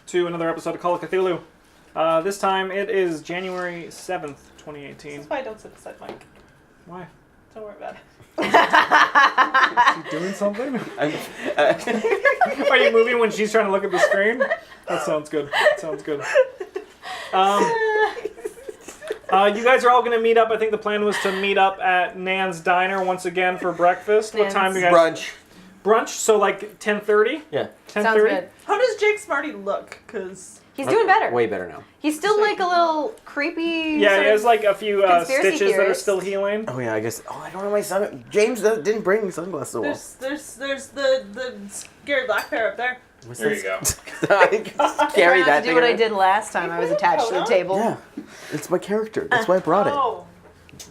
to another episode of Call of Cthulhu. This time it is January 7th, 2018. This is why I don't sit beside Mike. Why? Don't worry about Is it. he doing something? Are you moving when she's trying to look at the screen? That sounds good. You guys are all going to meet up. I think the plan was to meet up at Nan's Diner once again for breakfast. What time do you guys... Brunch, so like 10:30? Yeah. 10:30? Sounds good. How does Jake Smarty look? Because he's doing better. Way better now. He's still like a little creepy. Yeah, he has like a few stitches theorist. that are still healing. Oh yeah, I guess. Oh, I don't know my sun. James didn't bring sunglasses. there's the scary black pair up there. What's There this? you go. I carry I that. do what I did last time. I was attached to the table. Yeah, it's my character. That's why I brought it. Oh.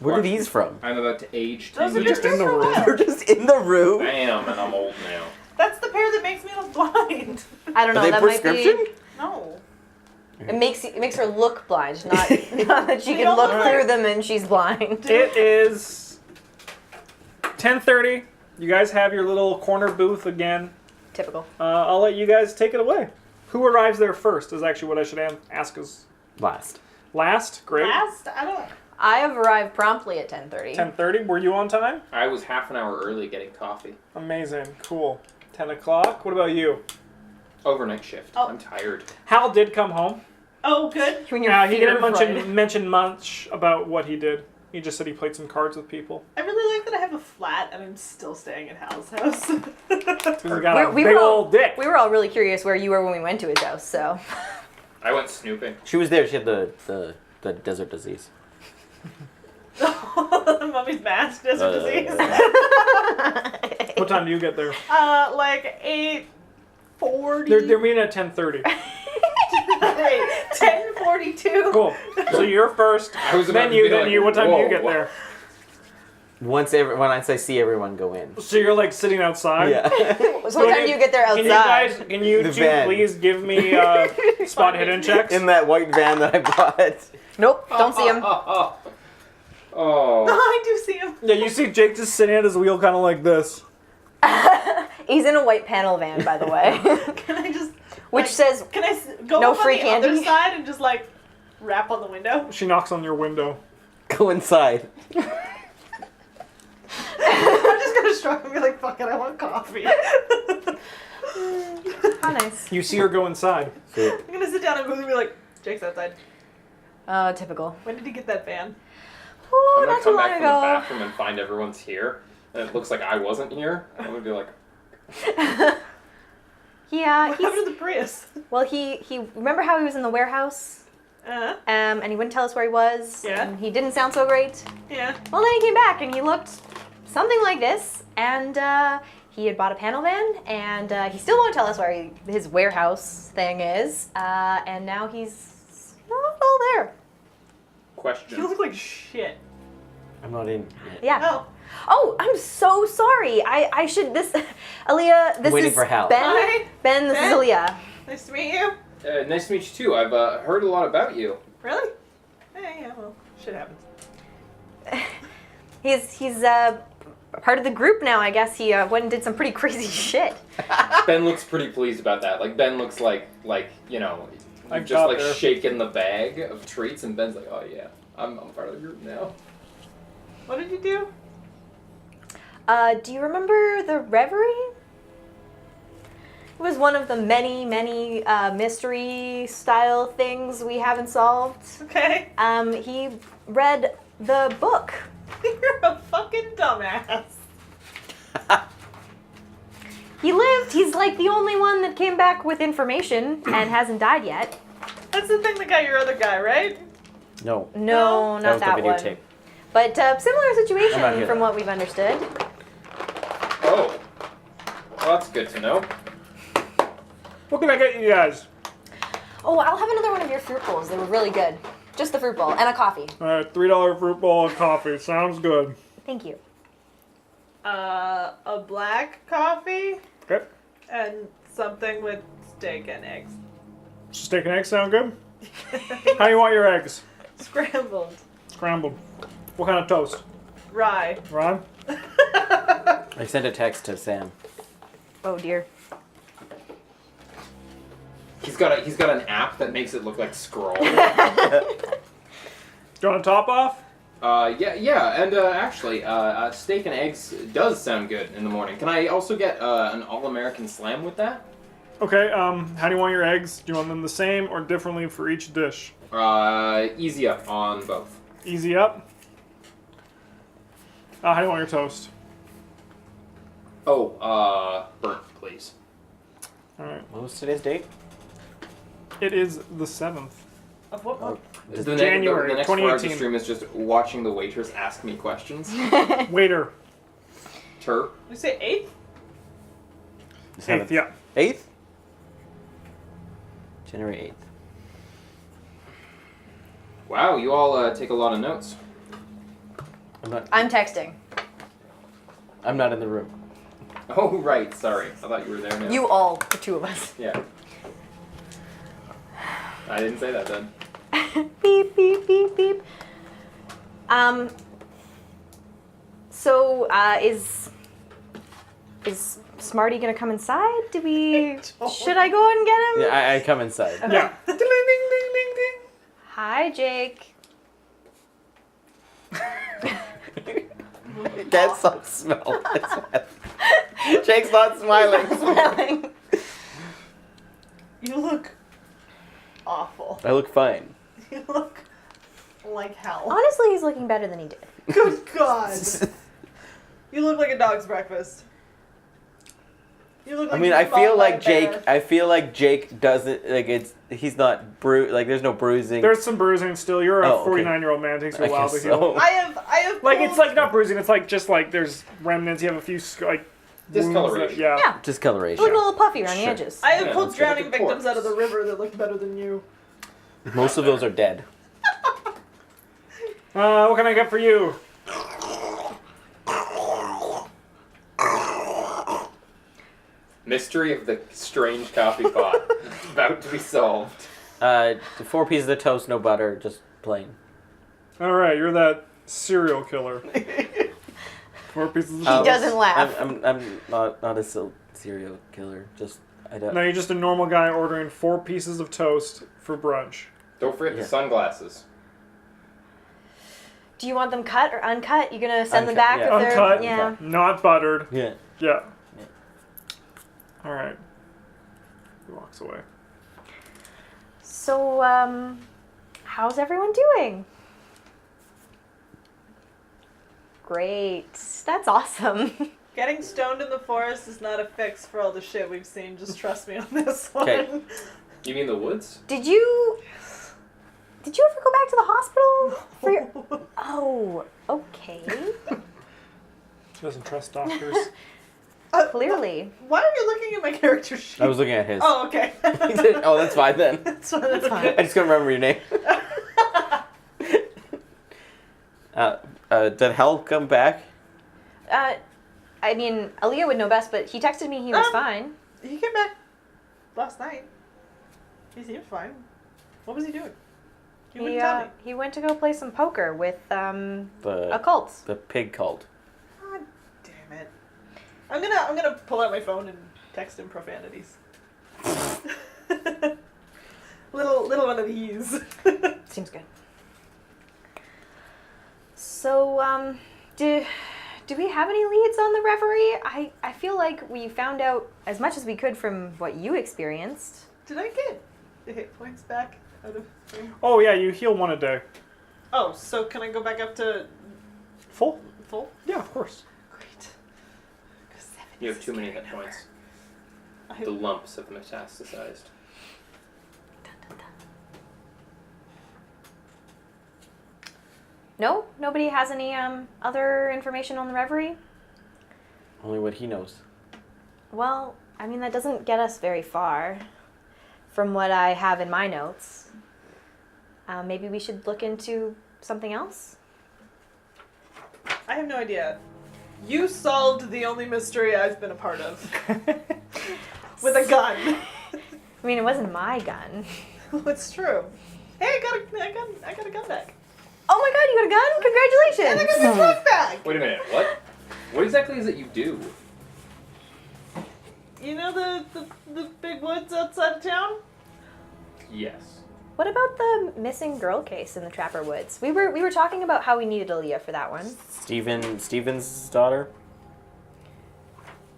Where are these from? I'm about to age Those are 10 just years. in the room. They're just in the room. I am, and I'm old now. That's the pair that makes me look blind. I don't know. Are they that prescription? might No. be. It makes her look blind, not that she They can don't look look like- through them and she's blind. It is 10:30. You guys have your little corner booth again. Typical. I'll let you guys take it away. Who arrives there first is actually what I should ask us. Last. Last? Great. Last? I don't... I have arrived promptly at 10:30. 10:30. Were you on time? I was half an hour early getting coffee. Amazing. Cool. 10 o'clock. What about you? Overnight shift. Oh. I'm tired. Hal did come home. Oh, good. When your He feet didn't are fried. mention much about what he did. He just said he played some cards with people. I really like that I have a flat and I'm still staying at Hal's house. He's got a We big were all- old dick. We were all really curious where you were when we went to his house, so. I went snooping. She was there. She had the desert disease. Mummy's mask, desert disease. What time do you get there? Like 8:40. They're meeting at 10:30. Wait, 10:42. Cool. So you're first. I was about Then to you. be Then like, you. What time do you whoa, get whoa. there? Once I see everyone go in. So you're like sitting outside. Yeah. So what time do you get there outside? Can you The two van. please give me spot hidden checks? In that white van that I bought. Nope, don't see him. Oh. I do see him. Yeah, you see Jake just sitting at his wheel, kind of like this. He's in a white panel van, by the way, Can I just... which like, says Can I go no up free on the other candy? side and just like rap on the window? She knocks on your window. Go inside. I'm just gonna shrug and be like, fuck it, I want coffee. how nice. You see her go inside. I'm gonna sit down and go and be like, Jake's outside. Typical. When did he get that van? Oh, I'm gonna not too come long back from the ago. bathroom and find everyone's here, and it looks like I wasn't here. I'm gonna be like, Yeah, What happened he's to the Prius? well. He remember how he was in the warehouse, and he wouldn't tell us where he was. Yeah. And he didn't sound so great. Yeah. Well, then he came back and he looked something like this, and he had bought a panel van, and he still won't tell us where his warehouse thing is, and now he's not all there. You question. look like shit. I'm not in yet. Yeah. Oh. Oh, I'm so sorry. I should Aaliyah. This waiting is for Hal. Ben. Hi. Ben, this Ben? is Aaliyah. Nice to meet you. Nice to meet you too. I've heard a lot about you. Really? Yeah, well, shit happens. He's part of the group now. I guess he went and did some pretty crazy shit. Ben looks pretty pleased about that. Like Ben looks like you know, I you've just got like there. shaken the bag of treats, and Ben's like, oh yeah, I'm part of the group now. What did you do? Do you remember the Reverie? It was one of the many mystery style things we haven't solved. Okay. He read the book. You're a fucking dumbass. He lived. He's like the only one that came back with information and hasn't died yet. That's the thing that got your other guy, right? No. No, That not was the that one. videotape. But similar I'm not situation here. from what we've understood. Oh, well, that's good to know. What can I get you guys? Oh, I'll have another one of your fruit bowls. They were really good. Just the fruit bowl and a coffee. All right, $3 fruit bowl and coffee. Sounds good. Thank you. A black coffee Okay. and something with steak and eggs. Steak and eggs sound good? How do you want your eggs? Scrambled. Scrambled. What kind of toast? Rye. Ron? I sent a text to Sam. Oh dear. He's got an app that makes it look like scroll. Do you want to top off? Yeah, and actually, steak and eggs does sound good in the morning. Can I also get an all-American slam with that? Okay, how do you want your eggs? Do you want them the same or differently for each dish? Easy up on both. Easy up. How do you want your toast? Oh, burnt, please. Alright. What was today's date? It is the 7th. Of what month? January the next part of the 2018. stream is just watching the waitress ask me questions. Waiter. Tur. We say 8th? 8th, yeah. 8th? January 8th. Wow, you all take a lot of notes. I'm texting. I'm not in the room. Oh, right, sorry. I thought you were there now. You all, the two of us. Yeah. I didn't say that then. Beep, beep, beep, beep. So, is Smarty gonna come inside? Should I go and get him? Yeah, I come inside. Yeah. Ding, ding, ding, ding, ding. Hi, Jake. That's not smell. Jake's not smiling. Smelling. You look awful. I look fine. You look like hell. Honestly, he's looking better than he did. Good God. You look like a dog's breakfast. You look like I mean, you I fought feel by a like Jake. bear. I feel like Jake doesn't like he's not like there's no bruising. There's some bruising still. You're a Oh, okay. 49-year-old man. It takes you I a while guess to heal. so. I have. Like, it's pulled- like not bruising. It's like just like there's remnants. You have a few wounds Discoloration. that- yeah. Yeah. Discoloration. Looking a little puffy around the Sure. edges. I have Yeah, pulled let's look at drowning the victims out of the corpse. river that look better than you. Most of those are dead. What can I get for you? Mystery of the strange coffee pot. About to be solved. 4 pieces of toast, no butter, just plain. All right, you're that serial killer. 4 pieces of He toast. doesn't laugh. I'm not a serial killer. Just I don't. No, you're just a normal guy ordering 4 pieces of toast for brunch. Don't forget Yeah. the sunglasses. Do you want them cut or uncut? You gonna send them Uncut, back yeah. if they're Uncut. yeah. Not buttered. Yeah. Yeah. All right. He walks away. So how's everyone doing? Great. That's awesome. Getting stoned in the forest is not a fix for all the shit we've seen. Just trust me on this one. Okay. You mean the woods? Did you ever go back to the hospital for your Oh, okay. She doesn't trust doctors. Clearly. Why are you looking at my character sheet? I was looking at his. Oh, okay. Oh, that's fine then. That's fine. That's fine. I just couldn't remember your name. Did Hal come back? I mean, Aaliyah would know best, but he texted me he was fine. He came back last night. He seemed fine. What was he doing? He wouldn't tell me. He went to go play some poker with a The cult. pig cult. God damn it. I'm gonna pull out my phone and text him profanities. little one of these. Seems good. So, do we have any leads on the reverie? I feel like we found out as much as we could from what you experienced. Did I get the hit points back out of? Oh yeah, you heal 1 a day. Oh, so can I go back up to Full? full? Yeah, of course. Great. 'Cause 7 You have is too many a hit number. points. I The lumps have metastasized. No? Nobody has any other information on the reverie? Only what he knows. Well, I mean, that doesn't get us very far from what I have in my notes. Maybe we should look into something else? I have no idea. You solved the only mystery I've been a part of. With a gun. I mean, it wasn't my gun. It's true. Hey, I got a gun back. Oh my god, you got a gun? And I Congratulations! got my truck back. Wait a minute, what? What exactly is it you do? You know the big woods outside of town? Yes. What about the missing girl case in the Trapper Woods? We were talking about how we needed Aaliyah for that one. Steven's daughter?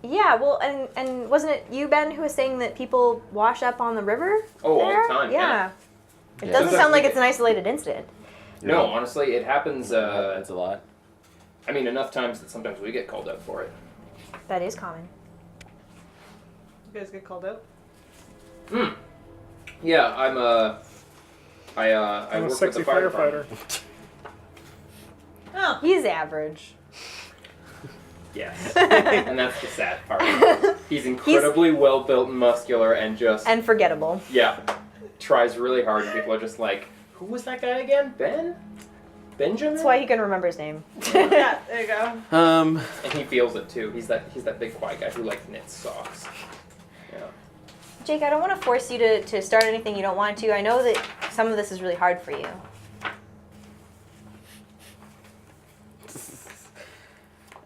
Yeah, well, and wasn't it you, Ben, who was saying that people wash up on the river? Oh, all there? the time, yeah. It Yeah. doesn't So sound like that- it's an isolated incident. No, honestly, it happens. That's a lot. I mean, enough times that sometimes we get called out for it. That is common. You guys get called out? Yeah, I I'm a work sexy with the fire firefighter. department. Oh. He's average. Yes. And that's the sad part. He's incredibly well built and muscular and just And forgettable. yeah, tries really hard. And people are just like, who was that guy again? Benjamin? That's why he can remember his name. Yeah, there you go. And he feels it too. He's that big quiet guy who like knits socks. Yeah. Jake, I don't want to force you to start anything you don't want to. I know that some of this is really hard for you.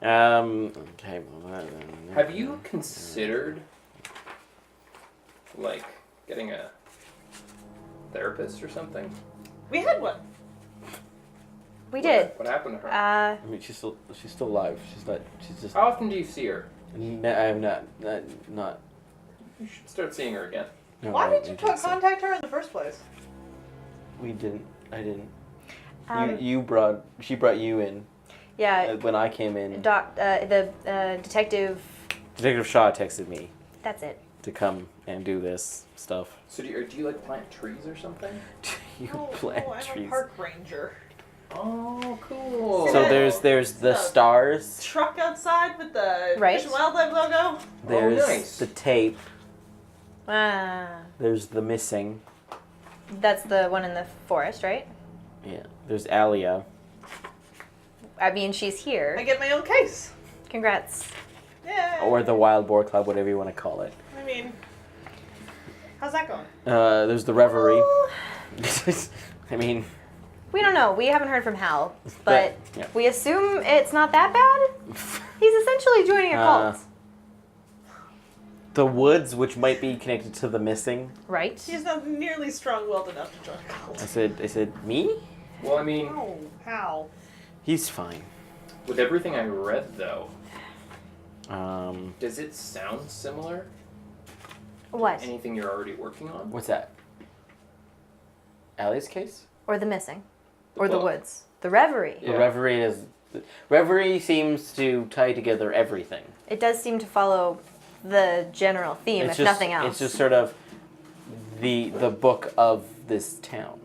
Okay. Have you considered like getting a therapist or something? We had one. We did. What happened to her? I mean, she's still alive. She's just. How often do you see her? I'm not. You should start seeing her again. No, Why I did you don't think so. contact her in the first place? We didn't. I didn't. Um, She brought you in Yeah. when I came in. The detective. Detective Shaw texted me That's it. to come and do this stuff. So do you like plant trees or something? You No, plant no, I'm trees. a park ranger. Oh, cool. So there's the stars. Truck outside with the Right. Fish and Wildlife logo. There's nice. the tape. Ah. There's the missing. That's the one in the forest, right? Yeah. There's Alia. I mean, she's I here. get my own case. Congrats. Yeah. Or the Wild Boar Club, whatever you want to call it. I mean, how's that going? There's the Reverie. Well, I mean, we don't know. We haven't heard from Hal, but yeah. we assume it's not that bad. He's essentially joining a cult, the woods, which might be connected to the missing. right? He's not nearly strong-willed enough to join a cult. I said, me? Well, I mean, Oh, how? He's fine. with everything I read though, Um, does it sound similar? What? Anything you're already working on? what's that? Ali's case? Or the missing, or the book. woods, the Reverie. Yeah. The Reverie is. Reverie seems to tie together everything. It does seem to follow the general theme, It's if just, nothing else. It's just sort of the book of this town.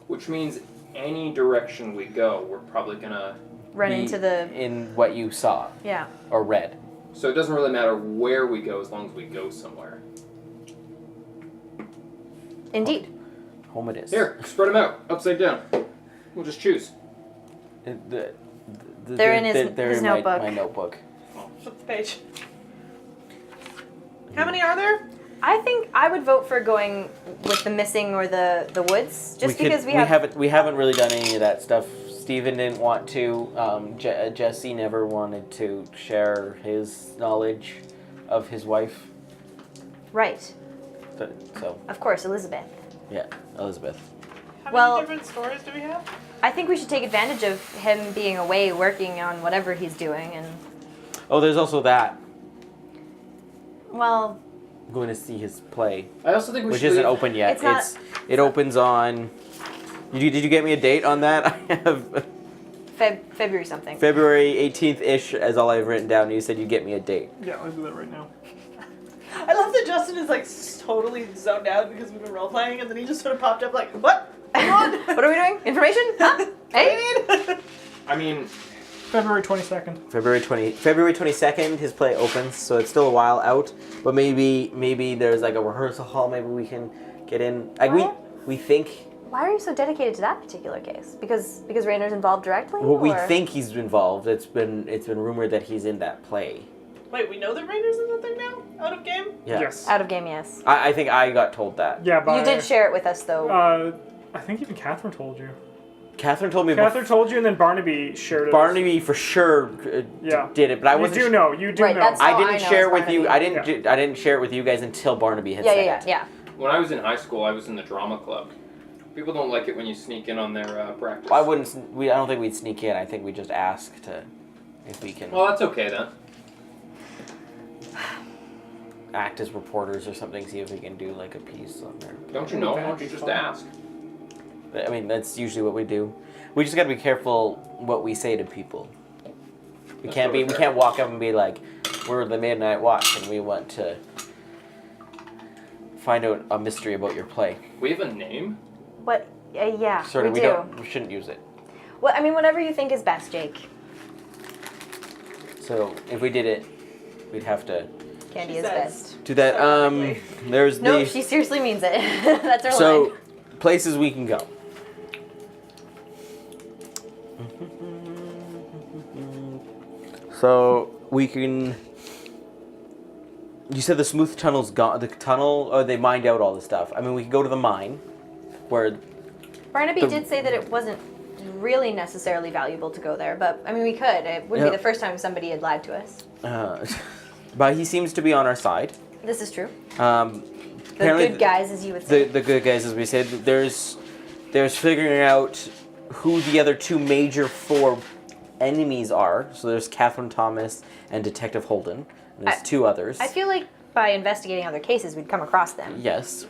Which means any direction we go, we're probably gonna. Run Be into the in what you saw yeah. or read. So it doesn't really matter where we go as long as we go somewhere. Indeed. Home it is. Here, spread them out, upside down. We'll just choose. They're in his my, notebook. my notebook. Flip the page. How many are there? I think I would vote for going with the missing or the woods, just because we have. we haven't really done any of that stuff. Steven didn't want to. Jesse never wanted to share his knowledge of his wife. Right. So Of course, Elizabeth. yeah, Elizabeth. How Well- many different stories do we have? I think we should take advantage of him being away working on whatever he's doing, and Oh, there's also that. well, I'm going to see his play, I also think we which should isn't leave- open yet. It's not- It opens on. Did you get me a date on that? I have February something. February 18th ish as all I've written down. You said you'd get me a date. Yeah, I'll do that right now. I love that Justin is like totally zoned out because we've been role playing, and then he just sort of popped up like, "What? Come on! What are we doing? Information? Huh? Hey? I mean, February 22nd. February 22nd, his play opens, so it's still a while out. But maybe there's like a rehearsal hall. Maybe we can get in. Like we think. Why are you so dedicated to that particular case? Because Raynor's involved directly? Well, we or- think he's involved. It's been rumored that he's in that play. Wait, we know that Rainer's in the thing now? Out of game? Yeah. Yes. Out of game, yes. I think I got told that. Yeah, but You did share it with us, though. I think even Catherine told you. Catherine told me. Catherine told you, and then Barnaby shared it. Barnaby for sure Yeah. did it, but I You wasn't. do know. You do Right, know. that's- I Oh, didn't I know share it's with you. Barnaby. I didn't. I didn't share it with you guys until Barnaby had yeah, said yeah, it. yeah. When I was in high school, I was in the drama club. People don't like it when you sneak in on their practice. I wouldn't. I don't think we'd sneak in. I think we just ask if we can Well, that's okay then. act as reporters or something. See if we can do like a piece on there. Don't you know? Why don't you just ask? But, I mean, that's usually what we do. We just got to be careful what we say to people. We can't walk up and be like, "We're the Midnight Watch and we want to find out a mystery about your play." We have a name? What? Yeah, Sort of. we do. We shouldn't use it. Well, I mean, whatever you think is best, Jake. So if we did it, we'd have to Candy She is says. best. do that. There's No, the she seriously means it. That's her so line. places we can go. So we can. You said the smooth tunnel's gone. The tunnel, or they mined out all the stuff. I mean, we can go to the mine, where Barnaby the- did say that it wasn't really necessarily valuable to go there, but I mean, we could. It wouldn't Yeah. be the first time somebody had lied to us. but he seems to be on our side. This is true. The The good guys, as you would say. The good guys, as we said, there's figuring out who the other two major four enemies are. So there's Catherine Thomas and Detective Holden. And there's two others. I feel like by investigating other cases, we'd come across them. Yes.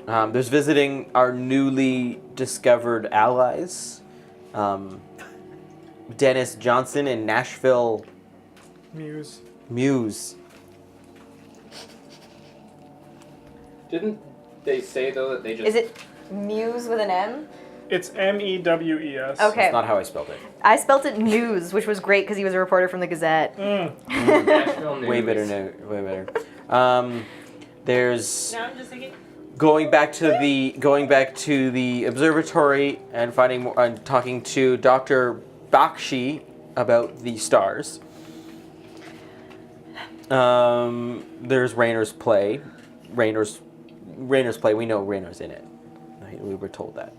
There's visiting our newly discovered allies. Dennis Johnson and Nashville Muse. Didn't they say, though, that they just... Is it Muse with an M? It's MEWES. Okay. That's not how I spelled it. I spelt it News, which was great because he was a reporter from the Gazette. Nashville News? Way better. No, way better. There's Now I'm just thinking. going back to the observatory and finding more, and talking to Dr. Bakshi about the stars. There's Raynor's play. Raynor's play. We know Raynor's in it. Right? We were told that.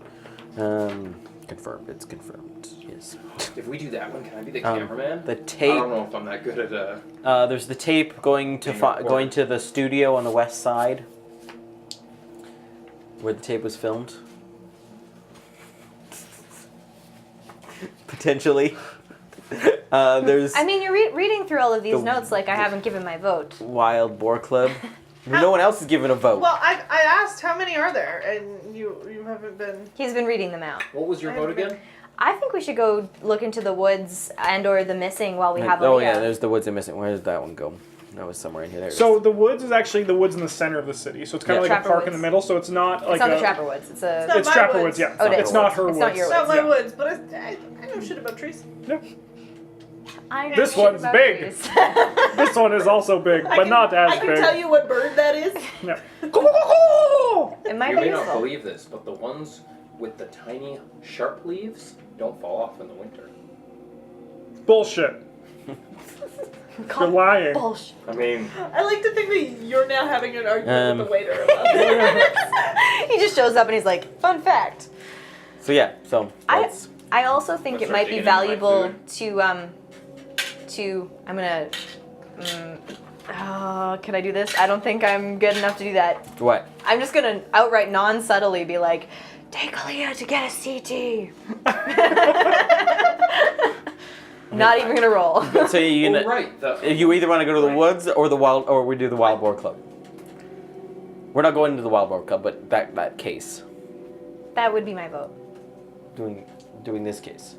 Confirmed. It's confirmed. Yes. If we do that one, can I be the cameraman? The I tape. don't know if I'm that good at There's the tape going to Being recorded. going to the studio on the west side, where the tape was filmed. Potentially. There's I mean, you're reading through all of these notes like I haven't given my vote. Wild Boar Club. No one else has given a vote. Well, I asked how many are there, and you haven't been. He's been reading them out. What was your vote again? I think we should go look into the woods and or the missing while we have Oh Aaliyah. yeah, there's the woods and missing. Where did that one go? That was somewhere in here. There it So is. the woods is actually the woods in the center of the city. So it's kind of Yeah. like a Trapper park in Woods. the middle. So it's not like It's not a, the Trapper Woods. It's a. not It's my Trapper woods. Woods. Yeah. Oh, it It's is. not her It's woods. not your It's not woods. my Yeah. woods, but I know shit about trees. Yep. I know This shit one's about big. trees. This one is also big, but not as I can big. tell you what bird that is. Yeah. It might You be may not useful. believe this, but the ones with the tiny, sharp leaves don't fall off in the winter. Bullshit. You're lying. Bullshit. I mean, I like to think that you're now having an argument with the waiter about it. He just shows up and he's like, "Fun fact." So yeah. So that's, I also think Let's it might start be digging into my valuable food. to I'm gonna. Can I do this? I don't think I'm good enough to do that. what? I'm just gonna outright non-subtly be like, take Aaliyah to get a CT. Not even gonna roll. So you oh, gonna right. you either want to go to the Right. woods or the wild, or we do the Wild Boar Club. We're not going to the Wild Boar Club, but that case, That would be my vote. doing this case.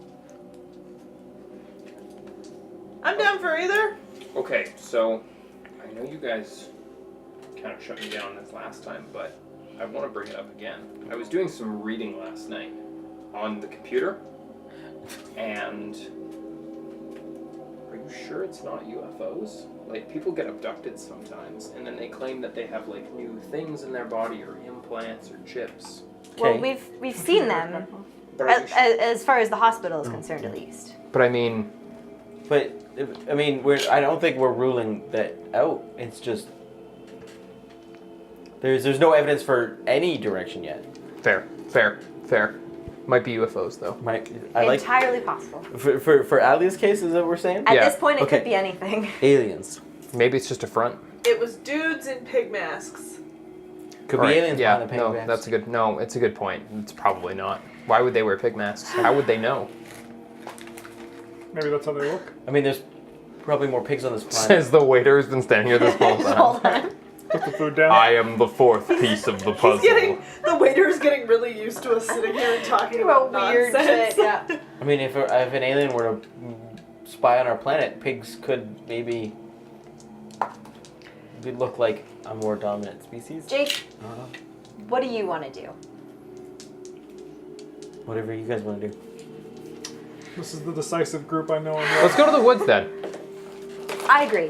I'm down for either. Okay, so I know you guys kind of shut me down this last time, but I want to bring it up again. I was doing some reading last night on the computer, and are you sure it's not UFOs? Like, people get abducted sometimes, and then they claim that they have like new things in their body, or implants, or chips. Well, Okay. we've seen them, But are you as far as the hospital is concerned, at least. But I mean, But I mean, I don't think we're ruling that out. It's just there's no evidence for any direction yet. fair. Might be UFOs though. Entirely possible. For Ali's case, is that what we're saying? At Yeah. this point, it Okay. could be anything. Aliens. Maybe it's just a front. It was dudes in pig masks. Could Right, be aliens Yeah, behind the no, pig that's a good. No, it's a good point. It's probably not. Why would they wear pig masks? How would they know? Maybe that's how they look. I mean, there's probably more pigs on this planet. Says the waiter who's been standing here this whole Hold time. on. Put the food down. I am the fourth piece of the puzzle. The waiter's getting really used to us sitting here and talking about Weird nonsense. shit, yeah. I mean, if an alien were to spy on our planet, pigs could maybe look like a more dominant species. Jake, what do you want to do? Whatever you guys want to do. This is the decisive group I know. Let's go to the woods then. I agree.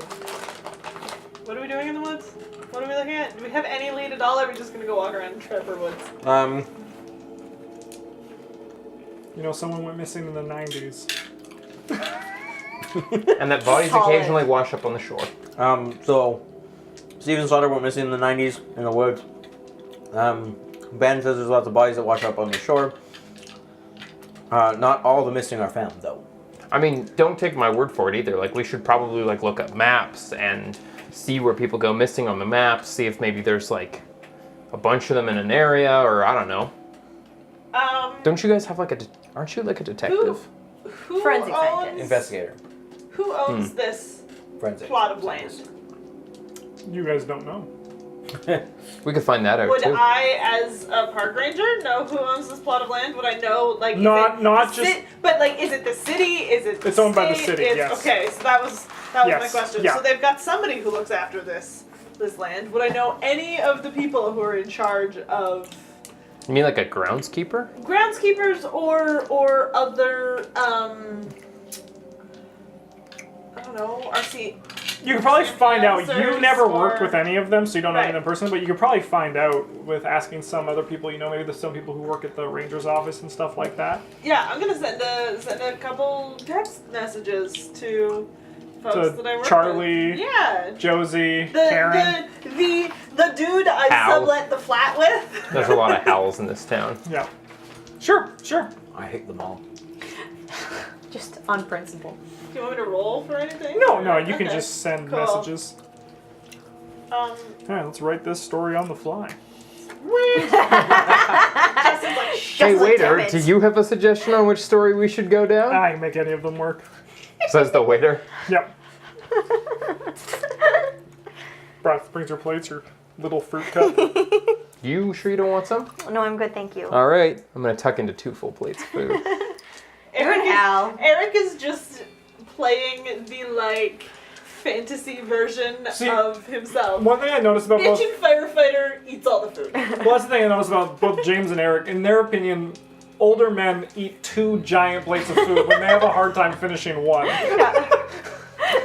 What are we doing in the woods? What are we looking at? Do we have any lead at all, or are we just gonna go walk around Trevor Woods? You know, someone went missing in the 90s. And that bodies Solid. occasionally wash up on the shore. So, Steven's daughter went missing in the 90s in the woods. Ben says there's lots of bodies that wash up on the shore. Not all the missing are found, though. I mean, don't take my word for it either. Like, we should probably like look up maps and see where people go missing on the maps. See if maybe there's like a bunch of them in an area, or I don't know. Don't you guys have like aren't you like a detective? Who Forensic owns, scientist. Investigator. Who owns this Forensic. plot of land? You guys don't know. We could find that out Would too. I, as a park ranger, know who owns this plot of land? Would I know, like, Not the just- but like, is it the city? Is it? It's owned by the state? city, It's- yes. Okay, so that was my Yes, question. yeah. So they've got somebody who looks after this land. Would I know any of the people who are in charge of You mean like a groundskeeper? groundskeepers or other I don't know, RC? You could probably find out. Influencers You never worked or- with any of them, so you don't know any of Right. them personally, but you could probably find out with asking some other people. You know, maybe there's some people who work at the ranger's office and stuff like that. Yeah, I'm gonna send a couple text messages to folks To that I work Charlie, with. Yeah. Josie, The Karen. the dude I Hal. sublet the flat with. There's a lot of howls in this town. Yeah. Sure. I hate them all. Just on principle. Do you want me to roll for anything? No, you can Okay. just send Cool. messages. Um, Alright, let's write this story on the fly. Justin's like, Hey like, waiter, damn it. do you have a suggestion on which story we should go down? I can make any of them work. Says the waiter. Yep. Brings your plates, your little fruit cup. You sure you don't want some? No, I'm good, thank you. All right, I'm gonna tuck into 2 full plates of food. Eric is, Hal. Eric is just playing the like fantasy version See, of himself. One thing I noticed about both... Bitchin' firefighter eats all the food. Well, that's the thing I noticed about both James and Eric. In their opinion, older men eat 2 giant plates of food when they have a hard time finishing one.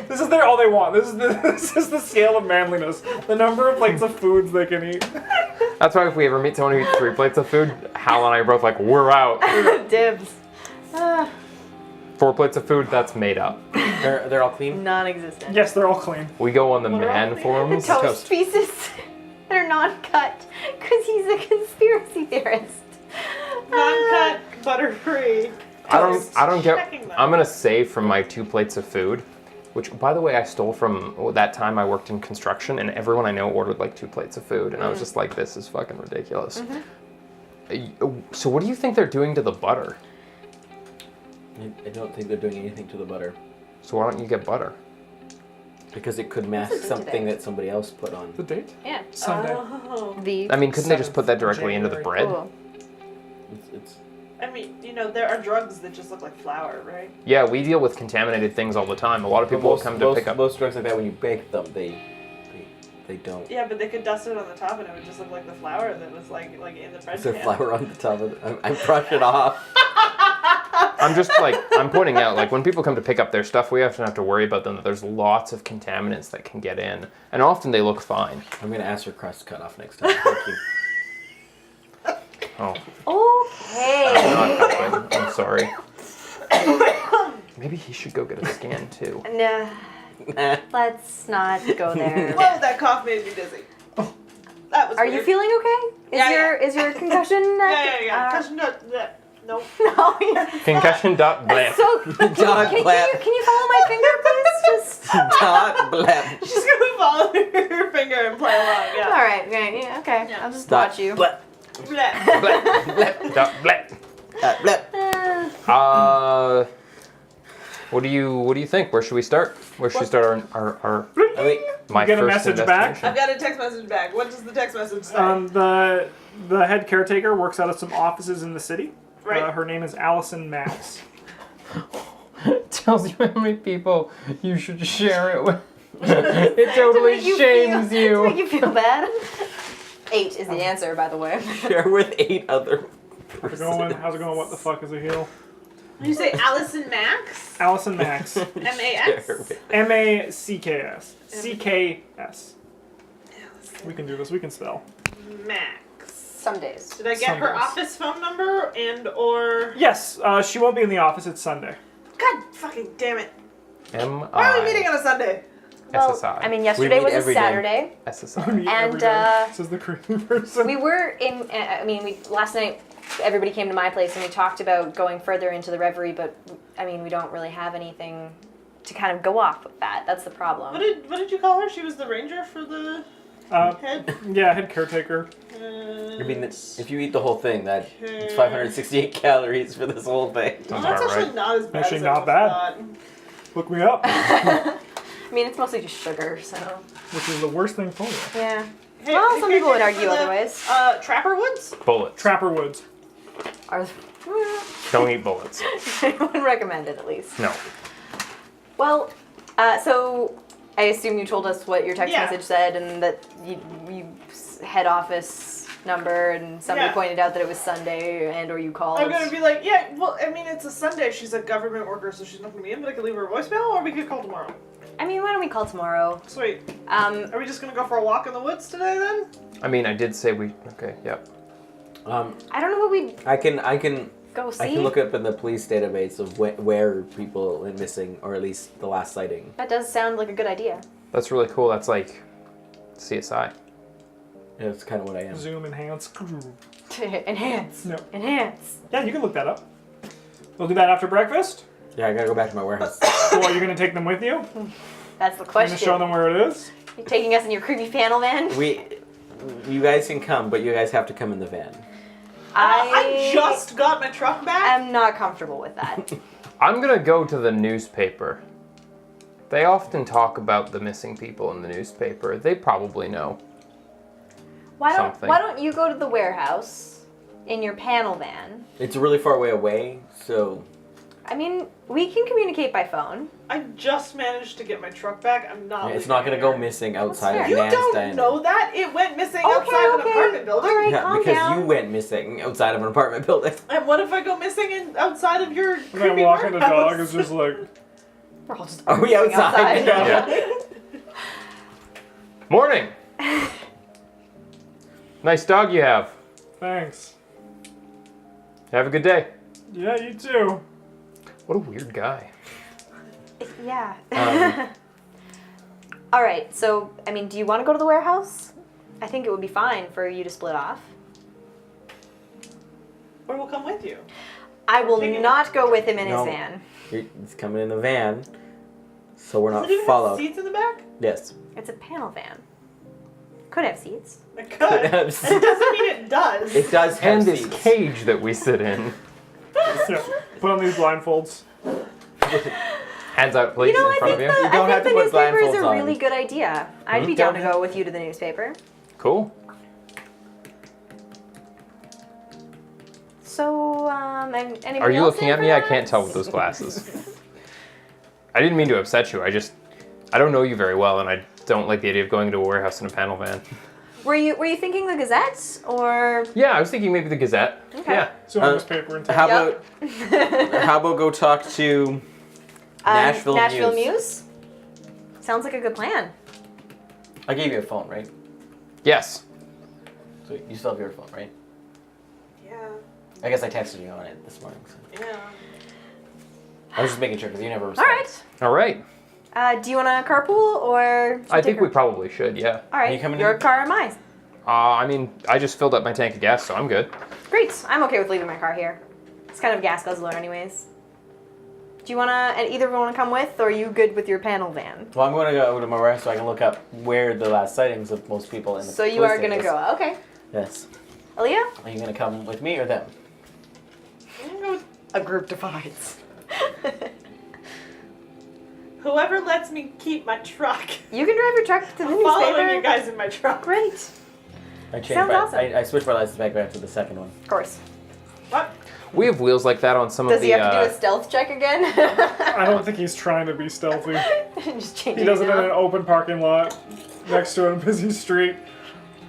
This is all they want. This is the scale of manliness. The number of plates of foods they can eat. That's why if we ever meet someone who eats 3 plates of food, Hal and I are both like, we're out. Dibs. 4 plates of food, that's made up. They're all clean. Non-existent. Yes, they're all clean. We go on the What are all man the forums. Toast pieces. They're not cut because he's a conspiracy theorist. Non-cut, butter-free. I don't get. Checking them. I'm gonna save from my 2 plates of food, which by the way I stole from that time I worked in construction, and everyone I know ordered like 2 plates of food, and I was just like, this is fucking ridiculous. So what do you think they're doing to the butter? I don't think they're doing anything to the butter. So why don't you get butter? Because it could mask What's it something today? that somebody else put on. The date? Yeah. Sunday. Oh. The. I mean, couldn't they just put that directly into the January. bread? Cool. It's I mean, you know, there are drugs that just look like flour, right? Yeah, we deal with contaminated things all the time. A lot of people will come to pick up. most drugs like that, when you bake them, they don't. Yeah, but they could dust it on the top and it would just look like the flour that was like in the bread Is there pan. flour on the top of it? I brush it off. I'm just like, I'm pointing out, like when people come to pick up their stuff, we often have to worry about them that there's lots of contaminants that can get in, and often they look fine. I'm gonna ask for crust cut off next time. Thank you. Oh, Okay. not helping. I'm sorry. Maybe he should go get a scan too. No, let's not go there. Whoa, that cough made me dizzy. That was Are weird. you feeling okay? Yeah, Is your concussion? Yeah. Uh, Concussion, Nope. No. Concussion dot blip. So Dot blap. can you follow my finger, please? Just. Dot blap. She's gonna follow her finger and play along. All Yeah. right. Great. Yeah. Okay. Yeah. I'll just Dot watch you. blap. Bleh. Blap. Blap. Dot blip. Blap. What do you think? Where should we start? Where should we start our Oh, wait. my You get a first message back? investigation? I've got a text message back. What does the text message say? The head caretaker works out of some offices in the city. Right. Her name is Allison Max. Tells you how many people you should share it with. It totally To shames make you. you feel bad. 8 is the answer, by the way. Share with 8 other How's it going? How's it going? What the fuck is a heel? You say Allison Max? Allison Max. M-A-X? M-A-C-K-S. C-K-S. We can do this. We can spell. Max. Some days. Did I get her Sundays. office phone number and or... Yes, she won't be in the office. It's Sunday. God fucking damn it. Why are we meeting M-I-S-S-I. on a Sunday? Well, SSI. I mean, yesterday meet was a every day. Saturday. SSI. We meet And, every day, says the crazy person. We were in. Last night everybody came to my place and we talked about going further into the reverie, but I mean, we don't really have anything to kind of go off of that. That's the problem. What did you call her? She was the ranger for the head? Yeah, head caretaker. I mean, if you eat the whole thing, it's 568 calories for this whole thing. Well, Sounds that's about actually right. not as bad Actually as not I bad. thought. Look me up. I mean, it's mostly just sugar, so Which is the worst thing for you. yeah. Hey, Well, some people would for argue the, otherwise. Trapper Woods? Bullets. Trapper Woods. Or Don't eat bullets. I would recommend it at least. No. Well, so I assume you told us what your text Yeah. message said, and that you head office number, and somebody Yeah. pointed out that it was Sunday, and or you called. I'm gonna be like, yeah, well, I mean, it's a Sunday. She's a government worker, so she's not gonna be in, but I could leave her a voicemail, or we could call tomorrow. I mean, why don't we call tomorrow? Sweet. Um, Are we just gonna go for a walk in the woods today, then? I mean, I did say we. Okay. Yep. I don't know what we I can go see. I can look up in the police database of where people went missing, or at least the last sighting. That does sound like a good idea. That's really cool. That's like CSI. Yeah, that's kind of what I am. Zoom enhance. Enhance. No. Enhance. Yeah, you can look that up. We'll do that after breakfast. Yeah, I gotta go back to my warehouse. So are you going to take them with you? That's the You're going question. to show them where it is? You taking us in your creepy panel van? You guys can come, but you guys have to come in the van. I just got my truck back. am not comfortable with that. I'm gonna go to the newspaper. They often talk about the missing people in the newspaper. They probably know. Something. Why don't you go to the warehouse in your panel van? It's a really far way away, so I mean, we can communicate by phone. I just managed to get my truck back. I'm not. it's leaving not gonna it go here. missing outside fair. of You Nan's don't diner. know that it went missing Okay, outside of an okay. apartment building. All right. Yeah, Calm because down. you went missing outside of an apartment building. And what if I go missing outside of your And creepy then walking the warehouse? dog is just like, We're all just Are we arguing outside? Yeah. Morning. Nice dog you have. thanks. Have a good day. Yeah, you too. What a weird guy. Yeah. Um, All right. So, I mean, do you want to go to the warehouse? I think it would be fine for you to split off. Or we'll come with you. I will Taking it. not go with him in No. his van. It's coming in the van, so we're Does not it even have followed. seats in the back? Yes. It's a panel van. Could have seats. It could. Could have It doesn't mean it does. It does have And this seats. cage that we sit in. Yeah. Put on these blindfolds. Hands out, please, You know, in I front think of the, you. You don't I have think to the put newspaper is a blindfolds on. really good idea. I'd be You down don't to go with you to the newspaper. Cool. So, and anybody Are you else looking in at for me? I that? can't tell with those glasses. I didn't mean to upset you. I don't know you very well, and I don't like the idea of going to a warehouse in a panel van. Were you thinking the Gazette or? Yeah, I was thinking maybe the Gazette. Okay. Yeah. So newspaper and How Yep. about how about go talk to Nashville News? Sounds like a good plan. I gave you a phone, right? Yes. So you still have your phone, right? Yeah. I guess I texted you on it this morning. So. Yeah. I was just making sure because you never All responded. right. All right. Do you want to carpool or? should I think take we her- probably should, yeah. All right. Are you coming Your in? car or mine? I mean, I just filled up my tank of gas, so I'm good. Great. I'm okay with leaving my car here. It's kind of a gas guzzler anyways. Do you and either of you want to come with, or are you good with your panel van? Well, I'm going to go to my warehouse so I can look up where the last sightings of most people in the So you police are going to station go. Okay. is. Yes. Aaliyah? Are you going to come with me or them? I'm gonna go with A group divides. whoever lets me keep my truck. You can drive your truck to the I'm following newspaper. you guys in my truck. Great. I changed Sounds my, awesome. I switched my license back after the second one. Of course. What? We have wheels like that on some Does of the. he have to do a stealth check again? I don't think he's trying to be stealthy. Just change He it does it in now. an open parking lot next to a busy street.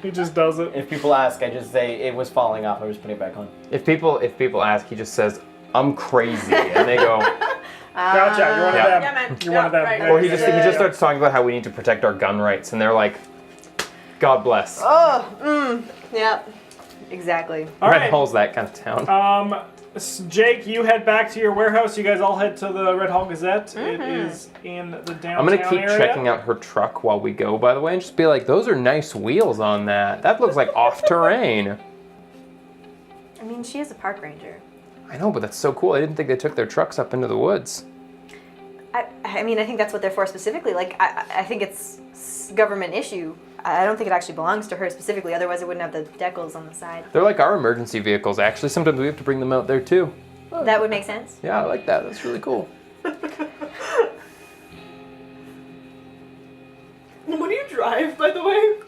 He just does it. If people ask, I just say it was falling off. I was putting it back on. If people ask, he just says, "I'm crazy," and they go. Gotcha. You're one of Yeah. them. Yeah, man. You're one of them. Right. Yeah, Or he yeah, just yeah, yeah. starts talking about how we need to protect our gun rights, and they're like, "God bless." Yep. Exactly. All Red right. Hall's that kind of town. Jake, you head back to your warehouse. You guys all head to the Red Hall Gazette. It is in the downtown I'm gonna keep area. checking out her truck while we go, by the way, and just be like, "Those are nice wheels on that. That looks like off terrain." I mean, she is a park ranger. I know, but that's so cool. I didn't think they took their trucks up into the woods. I mean, I think that's what they're for specifically. Like, I think it's government issue. I don't think it actually belongs to her specifically. Otherwise, it wouldn't have the decals on the side. They're like our emergency vehicles. Actually, sometimes we have to bring them out there too. That would make sense. Yeah, I like that. That's really cool. What do you drive, by the way?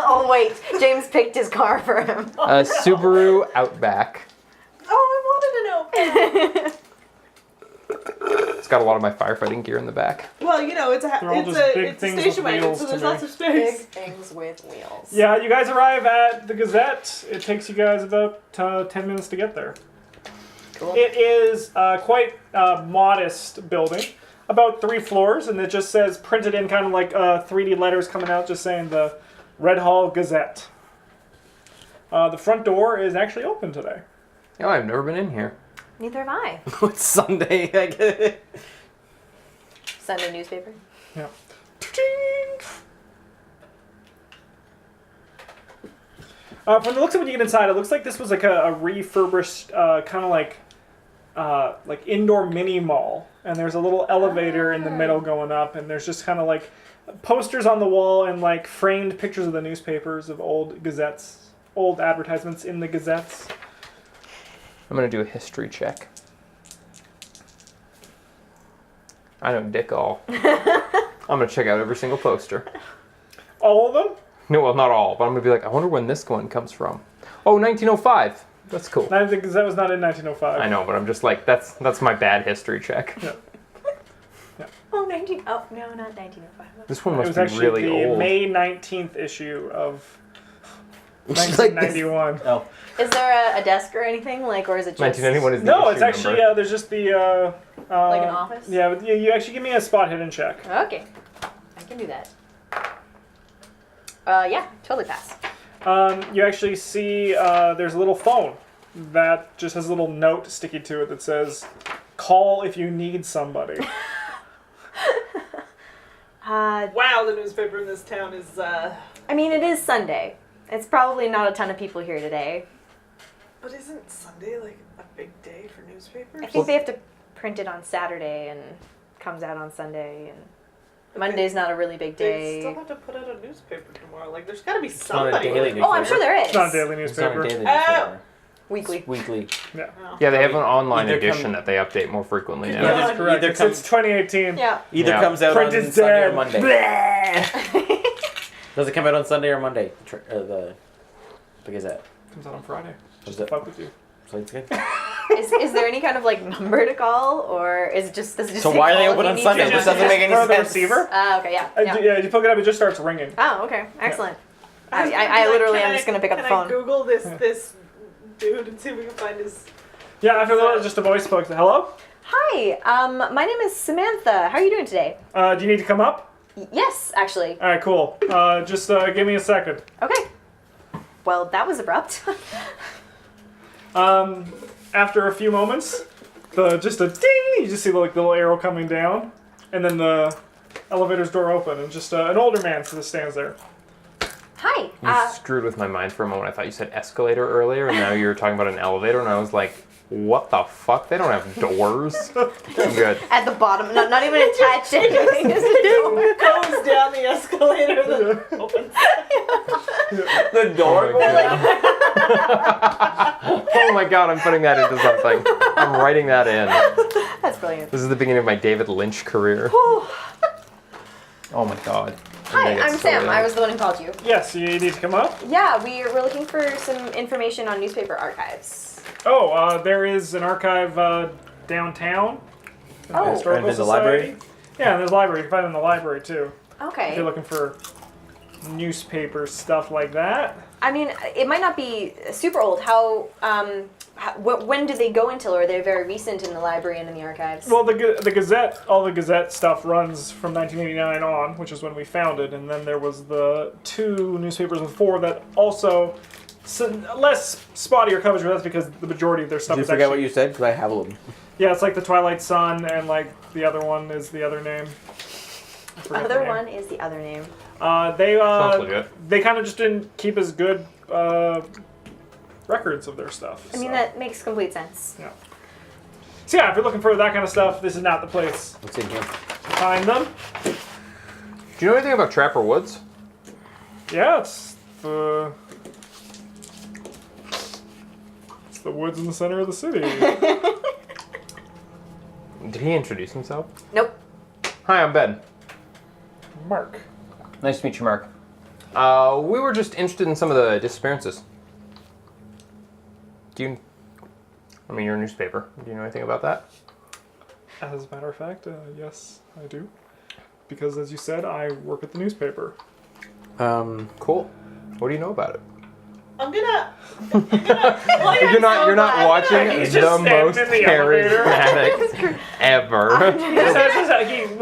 Oh wait, James picked his car for him. A Subaru Outback. Oh, I wanted to know. It's got a lot of my firefighting gear in the back. Well, you know, it's a They're all it's just a big it's a things station with wagon, wheels so to there's me. lots of Big space. things with wheels. Yeah, you guys arrive at the Gazette. It takes you guys about 10 minutes to get there. Cool. It is quite a modest building, about 3 floors, and it just says, printed in kind of like 3D letters coming out, just saying the Red Hall Gazette. The front door is actually open today. Oh, I've never been in here. Neither have I. It's Sunday. I get it. Sunday newspaper. Yeah. From the looks of it, you get inside. It looks like this was like a refurbished, kind of like indoor mini mall. And there's a little elevator in the middle going up, and there's just kind of like posters on the wall and like framed pictures of the newspapers of old gazettes, old advertisements in the gazettes. I'm gonna do a history check. I know dick all. I'm gonna check out every single poster. All of them? No, well, not all, but I'm gonna be like, I wonder when this one comes from. Oh, 1905. That's cool. I think Gazette was not in 1905. I know, but I'm just like, that's my bad history check. Yeah. Oh, no, not 1905. This one It must was be actually really the old. May 19th issue of She's like this- 1991. Oh, Is there a desk or anything, like, or is it just 1991 is the No, issue it's actually number. there's just the like an office? Yeah, but you actually give me a spot hidden check. Okay, I can do that. Yeah, totally pass. You actually see there's a little phone that just has a little note sticky to it that says, "Call if you need somebody." Wow, the newspaper in this town is. I mean, it is Sunday. It's probably not a ton of people here today. But isn't Sunday like a big day for newspapers? I think they have to print it on Saturday and comes out on Sunday, and Monday's not a really big They still day. have to put out a newspaper tomorrow. Like, there's got to be not a somebody. daily like- Oh, I'm sure there is. It's not a daily it's not a newspaper. daily Oh. newspaper. Weekly. It's weekly. Yeah, Yeah, they have an online Either edition come- that they update more frequently now. Yeah. that's Either correct. It's, come- it's 2018. Yeah. Either Yeah. comes out Print on is Sunday dead. or Monday. Bleh. Does it come out on Sunday or Monday? The Gazette. Comes out on Friday. Is To it? fuck with you. So it's good. Is there any kind of like number to call, or is it just does it just So say why are they call if open you on need Sunday? to? This doesn't make any For the sense. receiver? Okay, yeah. Yeah, you pick it up, it just starts ringing. Oh, okay, excellent. I was gonna be I like, literally can am just gonna pick up the can phone. I Google this dude and see if we can find his. Yeah, after that, just a voice spoke. Hello? Hi, my name is Samantha. How are you doing today? Do you need to come up? Yes, actually. All right, cool. Just give me a second. Okay. Well, that was abrupt. After a few moments, just a ding, you just see the little arrow coming down, and then the elevator's door open, and just an older man stands there. Hi. You screwed with my mind for a moment. I thought you said escalator earlier, and now you were talking about an elevator, and I was like, What the fuck? They don't have doors. I'm good. At the bottom, not even attached to anything. Just a door. Goes down the escalator, then opens. The door. Oh my god, I'm putting that into something. I'm writing that in. That's brilliant. This is the beginning of my David Lynch career. Oh my god. Hi, I'm Sam. I was the one who called you. Yes, you need to come up. Yeah, we're looking for some information on newspaper archives. Oh, there is an archive downtown. In the Oh. Historical And there's a Society. library? Yeah, and there's a library. You can find it in the library too. If Okay. you're looking for newspaper stuff like that. I mean, it might not be super old. When do they go until, or are they very recent in the library and in the archives? Well, the Gazette, all the Gazette stuff runs from 1989 on, which is when we founded, and then there was the 2 newspapers before that also less spottier coverage, but that's because the majority of their stuff Did you is forget actually... what you said? Because I have them. Yeah, it's like the Twilight Sun, and like the other one is the other name. I forget the Other name. one is the other name. Sounds legit. They kind of just didn't keep as good records of their stuff. I mean, that makes complete sense. Yeah. So yeah, if you're looking for that kind of stuff, this is not the place What's in here? to find them. Do you know anything about Trapper Woods? Yeah, it's the woods in the center of the city. Did he introduce himself? Nope. Hi, I'm Ben. Mark. Nice to meet you, Mark. We were just interested in some of the disappearances. You're a newspaper. Do you know anything about that? As a matter of fact, yes, I do. Because as you said, I work at the newspaper. Cool. What do you know about it? I'm gonna. You're not watching He's the just standing most in the elevator. charismatic ever.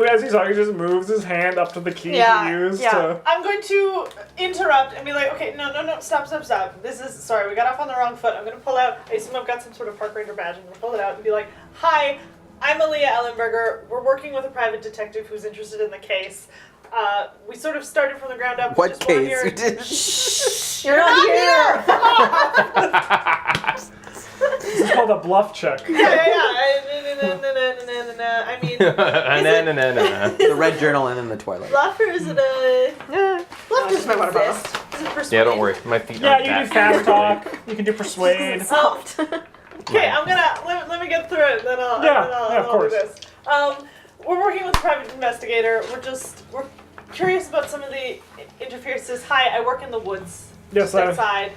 As he's talking, he just moves his hand up to the key Yeah, he used yeah. to... I'm going to interrupt and be like, okay, no, stop. Sorry, we got off on the wrong foot. I'm going to pull out, I assume I've got some sort of park ranger badge. I'm going to pull it out and be like, hi, I'm Aaliyah Ellenberger. We're working with a private detective who's interested in the case. We sort of started from the ground up. What just wanted case? your- You did. You're not here! This is called a bluff check. Yeah. I mean, The red journal and then the Twilight. Bluffer is it a... Bluff doesn't my water bottle. exist. Is it persuade? Yeah, don't worry. My feet Yeah, aren't you can do that. fast talk. You can do persuade. Soft. Okay, I'm gonna let me get through it, then I'll Yeah, then I'll, yeah, of I'll do course. this. We're working with a private investigator. We're curious about some of the interferences. Hi, I work in the woods. Yes, just I- outside.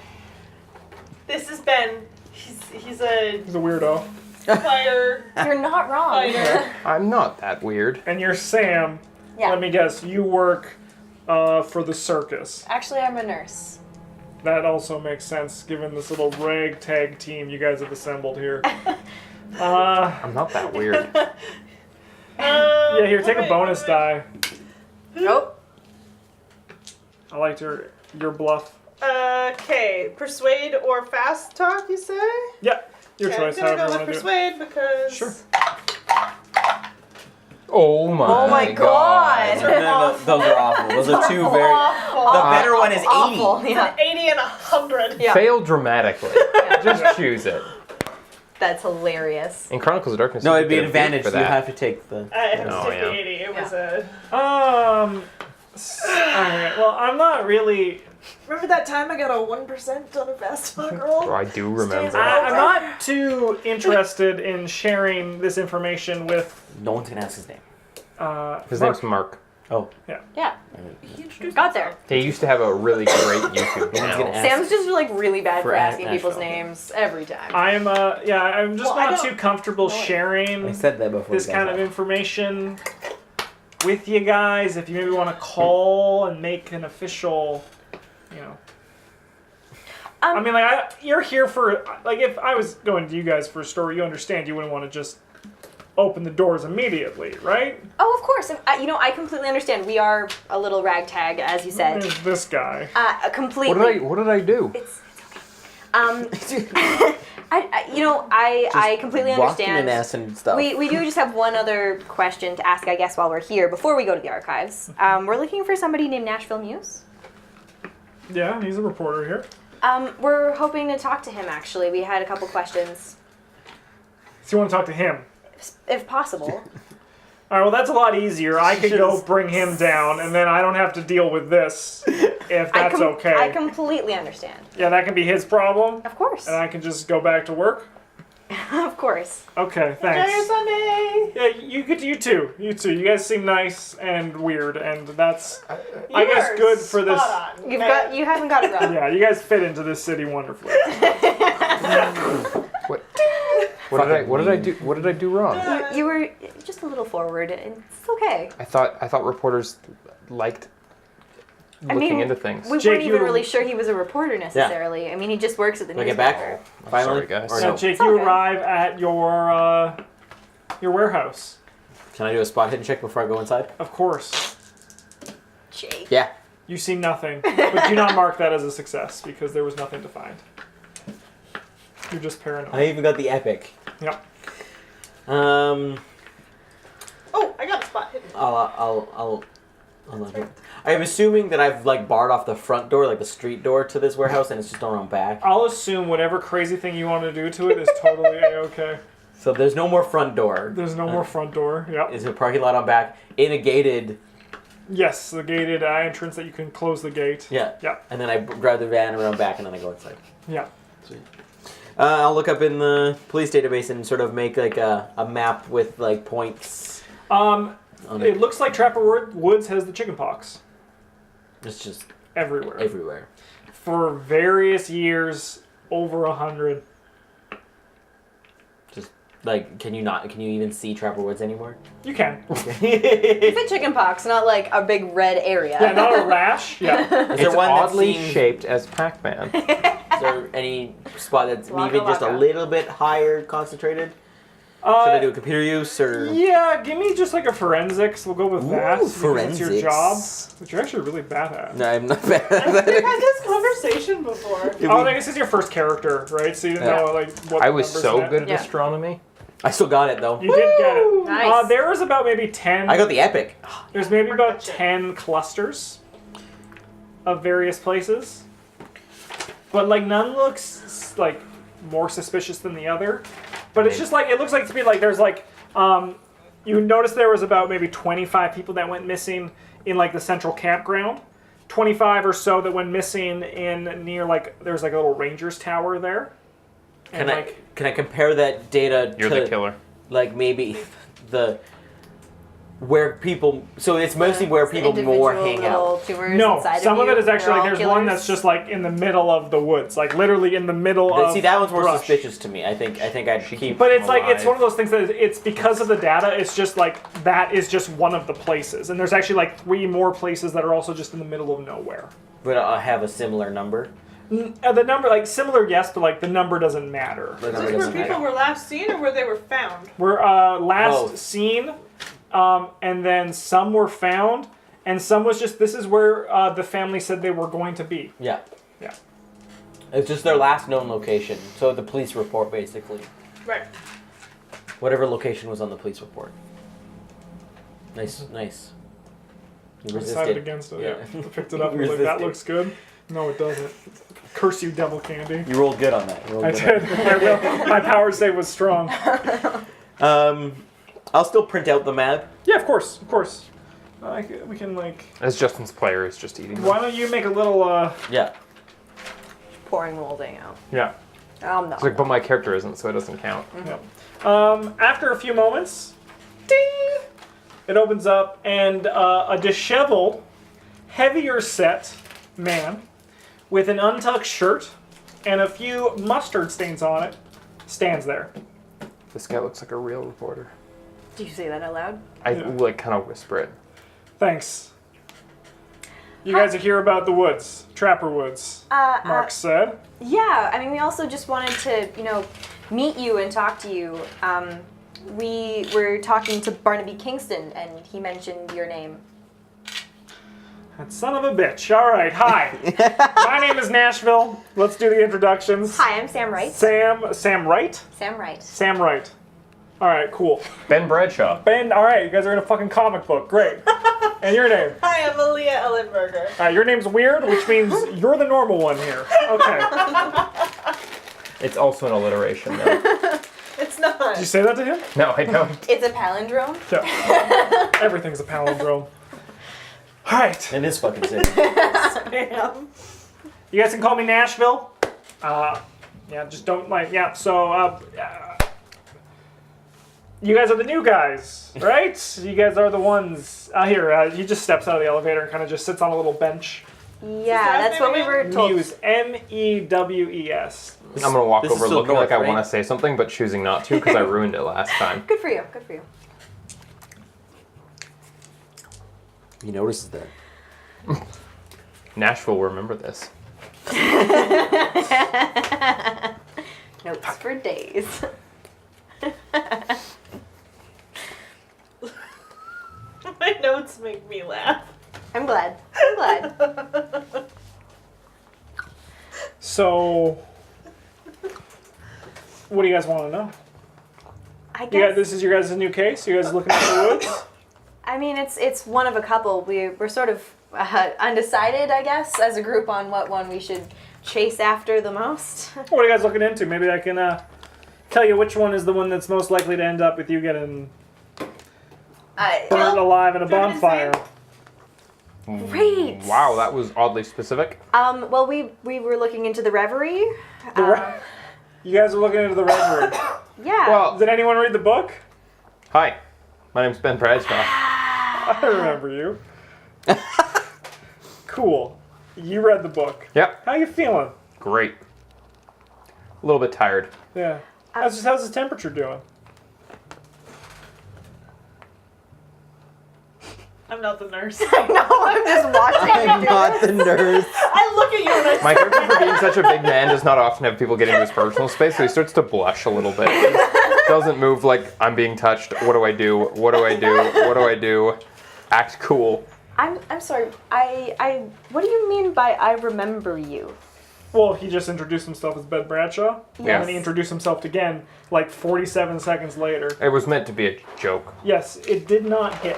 This is Ben. He's a He's a weirdo. fire You're not wrong. fighter. I'm not that weird. And you're Sam. Yeah. Let me guess, you work for the circus. Actually, I'm a nurse. That also makes sense given this little ragtag team you guys have assembled here. I'm not that weird. Yeah, here, take a bonus die. Nope. I liked your bluff. Okay, persuade or fast talk, you say? Yeah, your Okay, choice, I'm gonna however go you with want to do it. persuade because. Sure. Oh my. Oh my god. No, those are awful. Those are two very. The better one is 80. Awful. Yeah. 80 and 100. Yeah. Fail dramatically. Just choose it. That's hilarious. In Chronicles of Darkness, No, you it'd be get an a beat advantage. for You that. have to take the. I have Oh, to take yeah. the 80. It was a. Alright, well, I'm not really... Remember that time I got a 1% on a fast talk roll? Oh, I do remember. I'm not too interested in sharing this information with... No one's gonna ask his name. His Mark. name's Mark. Oh. Yeah. Got there. He used to have a really great YouTube gonna channel. ask- Sam's just like really bad for For asking people's Nashville. names every time. I'm just Well, I not don't too comfortable know it. sharing I said that before. this you guys kind of asked. information with you guys. If you maybe want to call and make an official, you know. I mean, like, you're here for, like, if I was going to you guys for a story, you understand you wouldn't want to just open the doors immediately, right? Oh, of course. I completely understand. We are a little ragtag, as you said. There's this guy. Completely. What did I do? It's okay. I completely Walking understand. and ass and stuff. We do just have one other question to ask, I guess, while we're here, before we go to the archives. We're looking for somebody named Nashville Muse. Yeah, he's a reporter here. We're hoping to talk to him, actually. We had a couple questions. So you want to talk to him? If possible. All right, well, that's a lot easier. I could go bring him down, and then I don't have to deal with this, if that's okay. I completely understand. Yeah, that can be his problem, Of course. and I can just go back to work. Of course. Okay, Enjoy your thanks. Sunday. Yeah, you too. You too. You guys seem nice and weird, and that's, I You guess, are good for this. spot on, You okay? haven't got it wrong. Yeah, you guys fit into this city wonderfully. What did I do? What did I do wrong? You were just a little forward, and it's okay. I thought reporters liked looking into things. We Jake, weren't you even were- really sure he was a reporter necessarily. I mean, he just works at the Do I get newspaper. back? Finally? Sorry, guys. Or So, no? Jake, It's all you good. arrive at your warehouse. Can I do a spot hidden check before I go inside? Of course. Jake. Yeah. You see nothing, but do not mark that as a success because there was nothing to find. You're just paranoid. I even got the epic. Yep. Oh, I got a spot hidden. I'll not here. I'm assuming that I've like barred off the front door, like the street door to this warehouse, and it's just on back. I'll assume whatever crazy thing you want to do to it is totally a-okay. So there's no more front door. There's no more front door. Yep. It's a parking lot on back in a gated. Yes, the gated entrance that you can close the gate. Yeah. Yeah. And then I drive the van around back, and then I go inside. Yeah. I'll look up in the police database and sort of make like a map with like points. On It looks like Trapper Woods has the chicken pox It's just everywhere. everywhere. For various years, over 100. Just like, can you even see Trapper Woods anymore? You can. It's a chicken pox, not like a big red area. Yeah, not a rash. Yeah. Is there It's one that's oddly seen- shaped as Pac-Man. Is there any spot that's Waka even just a waka. little bit higher concentrated? Should I do a computer use or? Yeah, give me just like a forensics. We'll go with that. because It's your forensics. job, which you're actually really bad at. No, I'm not bad. I think we've had this conversation before. Oh, I guess this is your first character, right? So you didn't Yeah. know like what I the was numbers so meant. good at Yeah. astronomy. I still got it though. You did get it. Nice. There was about maybe 10. I got the epic. There's maybe about Shit. 10 clusters of various places, but like none looks like more suspicious than the other. But it's just like it looks like to be like there's like you notice there was about maybe 25 people that went missing in like the central campground. 25 or so that went missing in near like there's like a little ranger's tower there. And Can I compare that data You're to the killer. like maybe the where people? So it's mostly where people more hang out. Little tumors no, inside some of you. it is actually They're like all there's one killers. that's just like in the middle of the woods, like literally in the middle of. See, that one's more brush. suspicious to me. I think I'd keep. But it's like it's alive. one of those things that it's because of the data. It's just like that is just one of the places, and there's actually like 3 more places that are also just in the middle of nowhere. But I have a similar number. The number, like similar, yes, but like the number doesn't matter. The Is number this where doesn't people matter. were last seen or where they were found? We're last Both. seen, and then some were found, and some was just this is where the family said they were going to be. Yeah. Yeah. It's just their last known location. So the police report, basically. Right. Whatever location was on the police report. Nice. You I decided resisted. against it. Yeah. Yeah, I picked it up. You And was like, that resisted. looks good. No, it doesn't. Curse you, devil candy. You rolled good on that. I did. My power save was strong. I'll still print out the map. Yeah, of course. We can like. As Justin's player is just eating. Why don't you make a little? Yeah. pouring the whole thing out. Yeah. No. It's like, but my character isn't, so it doesn't count. Yep. After a few moments, ding! It opens up, and a disheveled, heavier set man with an untucked shirt and a few mustard stains on it stands there. This guy looks like a real reporter. Do you say that out loud? I Yeah. like kind of whisper it. Thanks. You guys are here about the woods, Trapper Woods, Mark said. Yeah, I mean, we also just wanted to, meet you and talk to you. We were talking to Barnaby Kingston, and he mentioned your name. That son of a bitch. All right, hi. My name is Nashville. Let's do the introductions. Hi, I'm Sam Wright. Sam Wright? Sam Wright. Sam Wright. All right, cool. Ben Bradshaw. Ben, all right, you guys are in a fucking comic book. Great. And your name? Hi, I'm Aaliyah Ellenberger. All right, your name's weird, which means you're the normal one here. Okay. It's also an alliteration, though. It's not. Did you say that to him? No, I don't. It's a palindrome. Yeah. Everything's a palindrome. All right. In this fucking city. Spam. You guys can call me Nashville. Yeah, just don't like, yeah, so, you guys are the new guys, right? You guys are the ones, here, he just steps out of the elevator and kind of just sits on a little bench. Yeah, that's what we were told. Muse, M-E-W-E-S. I'm gonna walk This is over still looking north, like I right? want to say something, but choosing not to because I ruined it last time. Good for you. Good for you. He notices that. Nashville will remember this. Notes for days. My notes make me laugh. I'm glad. I'm glad. So, what do you guys want to know? I You guess. guys, this is your guys' new case? You guys looking at the woods? I mean, it's one of a couple. We're sort of undecided, I guess, as a group on what one we should chase after the most. What are you guys looking into? Maybe I can tell you which one is the one that's most likely to end up with you getting burned alive in a Driven bonfire. Great. Wow, that was oddly specific. Well, we were looking into the Reverie. You guys are looking into the Reverie. Yeah. Well, Did anyone read the book? hi. My name's Ben Bradshaw. I remember you. Cool. You read the book. Yep, How you feeling? great. A little bit tired. Yeah. How's the temperature doing? I'm not the nurse. no, I'm just watching you I'm do not this. the nurse. I look at you and I My character, for being such a big man, does not often have people get into his personal space, so he starts to blush a little bit. He doesn't move like, I'm being touched. What do I do? What do I do? What do I do? Act cool. I'm sorry. I what do you mean by I remember you? Well, he just introduced himself as Ben Bradshaw. Yeah. And then he introduced himself again like 47 seconds later. It was meant to be a joke. Yes, it did not hit.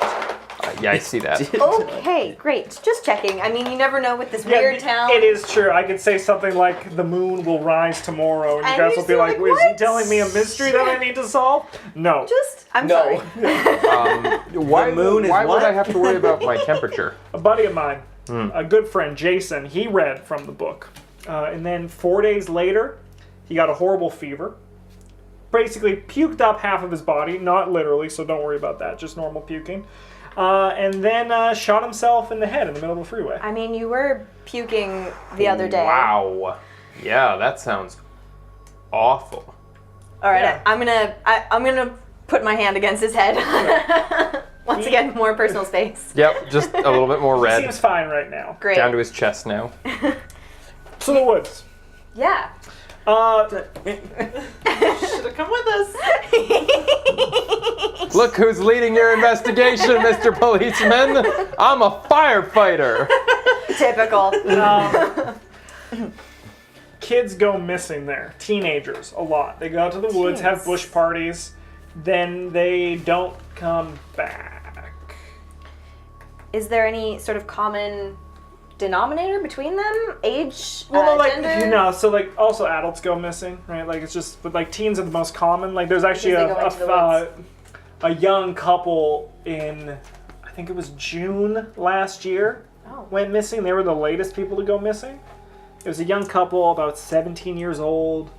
Yeah, I see that. Okay, great. Just checking. I mean, you never know with this weird town. It is true. I could say something like, the moon will rise tomorrow, and you And guys you're will be still like, like, wait, is he what? telling me a mystery that I need to solve? No. I'm sorry. Why, The moon is why what? would I have to worry about my temperature? A buddy of mine, a good friend, Jason, he read from the book. And then 4 days later, he got a horrible fever. Basically puked up half of his body, not literally, so don't worry about that, just normal puking. And then shot himself in the head in the middle of the freeway. I mean, you were puking the other day. Wow. Yeah, that sounds awful. All right, Yeah. I'm gonna put my hand against his head. Once again, more personal space. Yep, just a little bit more He red. seems fine right now. Great. Down to his chest now. So the woods. Yeah. should have come with us. Look who's leading your investigation, Mr. Policeman. I'm a firefighter. Typical. Kids go missing there. Teenagers, a lot. They go out to the woods, have bush parties, then they don't come back. Is there any sort of common denominator between them? Age, Well, like, gender? you know, so like also adults go missing, right? Like it's just, but like teens are the most common. Like there's actually Because they go into the a young couple in, I think it was June last year, Oh. went missing. They were the latest people to go missing. It was a young couple, about 17 years old.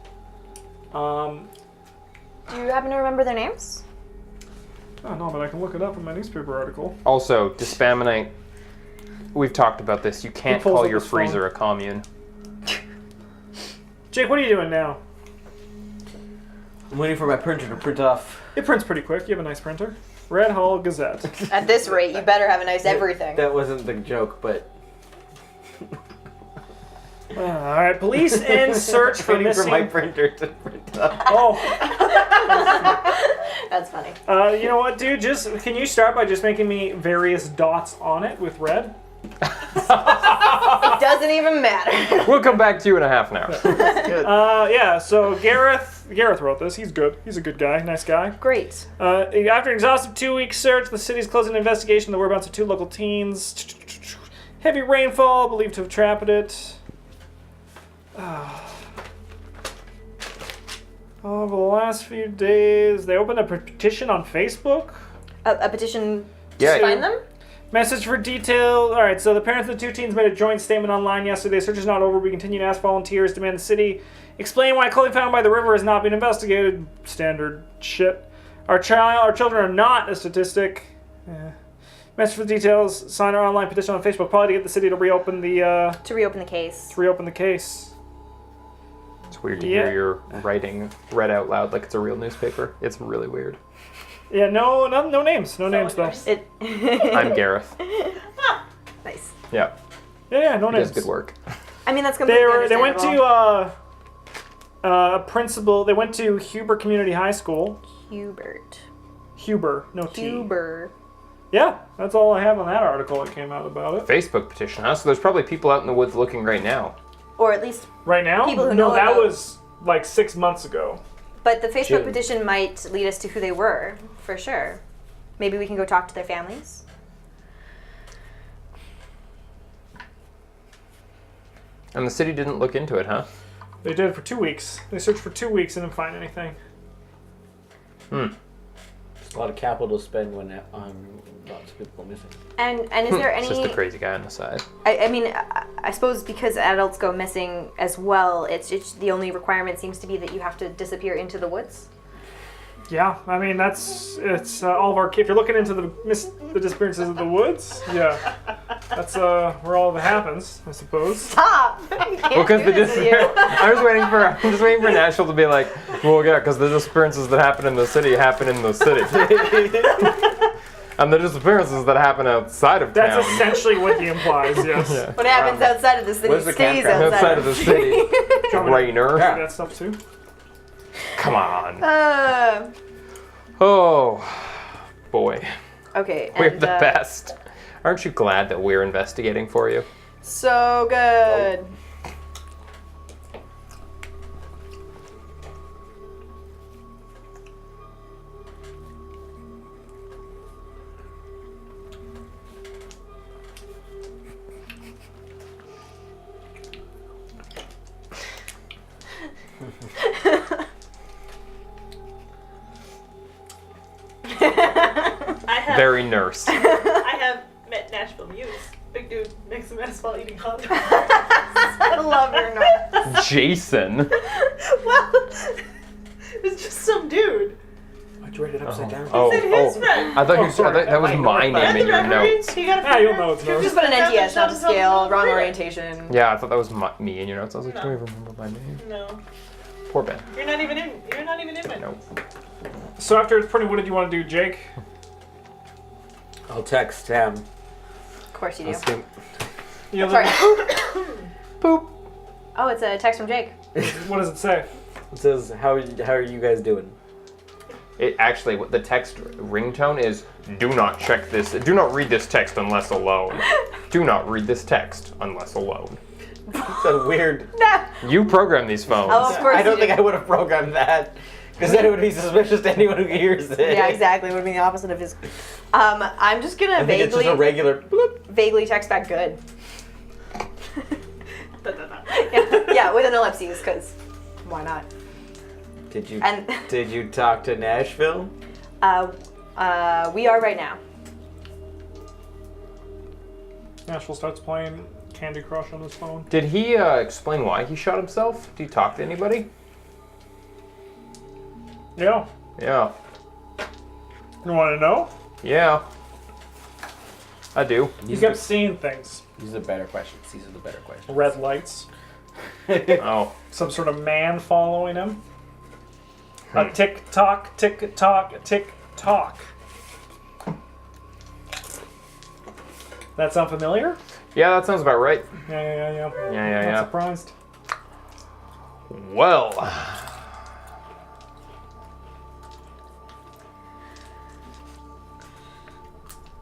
Do you happen to remember their names? Oh no, but I can look it up in my newspaper article. Also, Dispaminite, we've talked about this. You can't pulls call up your his phone. freezer a commune. Jake, what are you doing now? I'm waiting for my printer to print off. It prints pretty quick. You have a nice printer. Red Hall Gazette. At this rate, you better have a nice everything. That wasn't the joke, but All right, police in search for waiting missing. for my printer to print off. Oh, That's funny. you know what, dude? Can you start by just making me various dots on it with red? It doesn't even matter. We'll come back to you in a half an hour. Yeah. So Gareth wrote this. He's good. He's a good guy. Nice guy. Great. After an exhaustive 2-week search, the city's closing an investigation of the whereabouts of 2 local teens. Heavy rainfall believed to have trapped it. Over the last few days, they opened a petition on Facebook. A petition Yeah. to find them? Message for detail. All right, so the parents of the two teens made a joint statement online yesterday. Search is not over. We continue to ask volunteers, demand the city explain why clothing found by the river has not been investigated. Standard shit. Our children are not a statistic. Message for details. Sign our online petition on Facebook, probably to get the city to reopen the case. It's weird to hear your writing read out loud like it's a real newspaper. It's really weird. Yeah, no names. No names, though. I'm Gareth. Nice. Yeah. Yeah, no He names. does good work. I mean, that's completely They went understandable. to a principal. They went to Huber Community High School. Huber, no T. Huber. Yeah, that's all I have on that article that came out about it. Facebook petition, huh? So there's probably people out in the woods looking right now. Or at least Right now? people who no, know that about- was like 6 months ago. But the Facebook June. petition might lead us to who they were, for sure. Maybe we can go talk to their families. And the city didn't look into it, huh? They did it for 2 weeks. They searched for 2 weeks and didn't find anything. It's a lot of capital to spend when lots of people go missing. And is there It's just the any... crazy guy on the side. I mean, I suppose because adults go missing as well, it's the only requirement seems to be that you have to disappear into the woods. Yeah, I mean it's all of our. If you're looking into the disappearances of the woods, yeah, that's where all of it happens, I suppose. Stop! Well, because I'm just waiting for Nashville to be like, well, yeah, because the disappearances that happen in the city happen in the city, and the disappearances that happen outside of That's town. essentially what he implies. Yes. Yeah. What happens outside of the city Where's the stays campground? outside Outside of the city, Rainer. Yeah. That stuff too. Come on. Uh, Oh, boy, okay. we're and, the best. Aren't you glad that we're investigating for you? So good. Very nurse. I have met Nashville Muse. Big dude makes some mess while eating hot dogs. I love your noise. Jason. Well, it's just some dude. Why'd you write it upside down? Oh, It's his friend. I thought Oh, sorry. that was my name And in the your referee, notes. he got a Yeah, you'll finger. know it's You're nose. Just put an NTS, not a scale, wrong Really? orientation. Yeah, I thought that was me in your notes. I was like, No. do I remember my name? No, Poor Ben. you're not even in. You're not even in my No. So after it's printed, what did you want to do, Jake? I'll text Sam. Of course you do. Ask him. You know, Sorry. Boop. Oh, it's a text from Jake. What does it say? It says, how are you guys doing? It actually, what the text ringtone is, do not check this, do not read this text unless alone. Do not read this text unless alone. It's a weird... No. You program these phones. Oh, of course I don't you think do. I would have programmed that. Because then it would be suspicious to anyone who hears it. Yeah, exactly. It would be the opposite of his. I'm just gonna I think it's just a regular... bloop. vaguely text back good. Da, da, da. Yeah, with an ellipses, because why not? Did you And Did you talk to Nashville? we are right now. Nashville starts playing Candy Crush on his phone. Did he explain why he shot himself? Did he talk to anybody? Yeah. Yeah. You want to know? Yeah. I do. He kept seeing things. These are the better questions. These are the better questions. Red lights. Oh. Some sort of man following him. A tick-tock, tick-tock, tick-tock. That sound familiar? Yeah, that sounds about right. Yeah. Yeah. Not surprised. Well.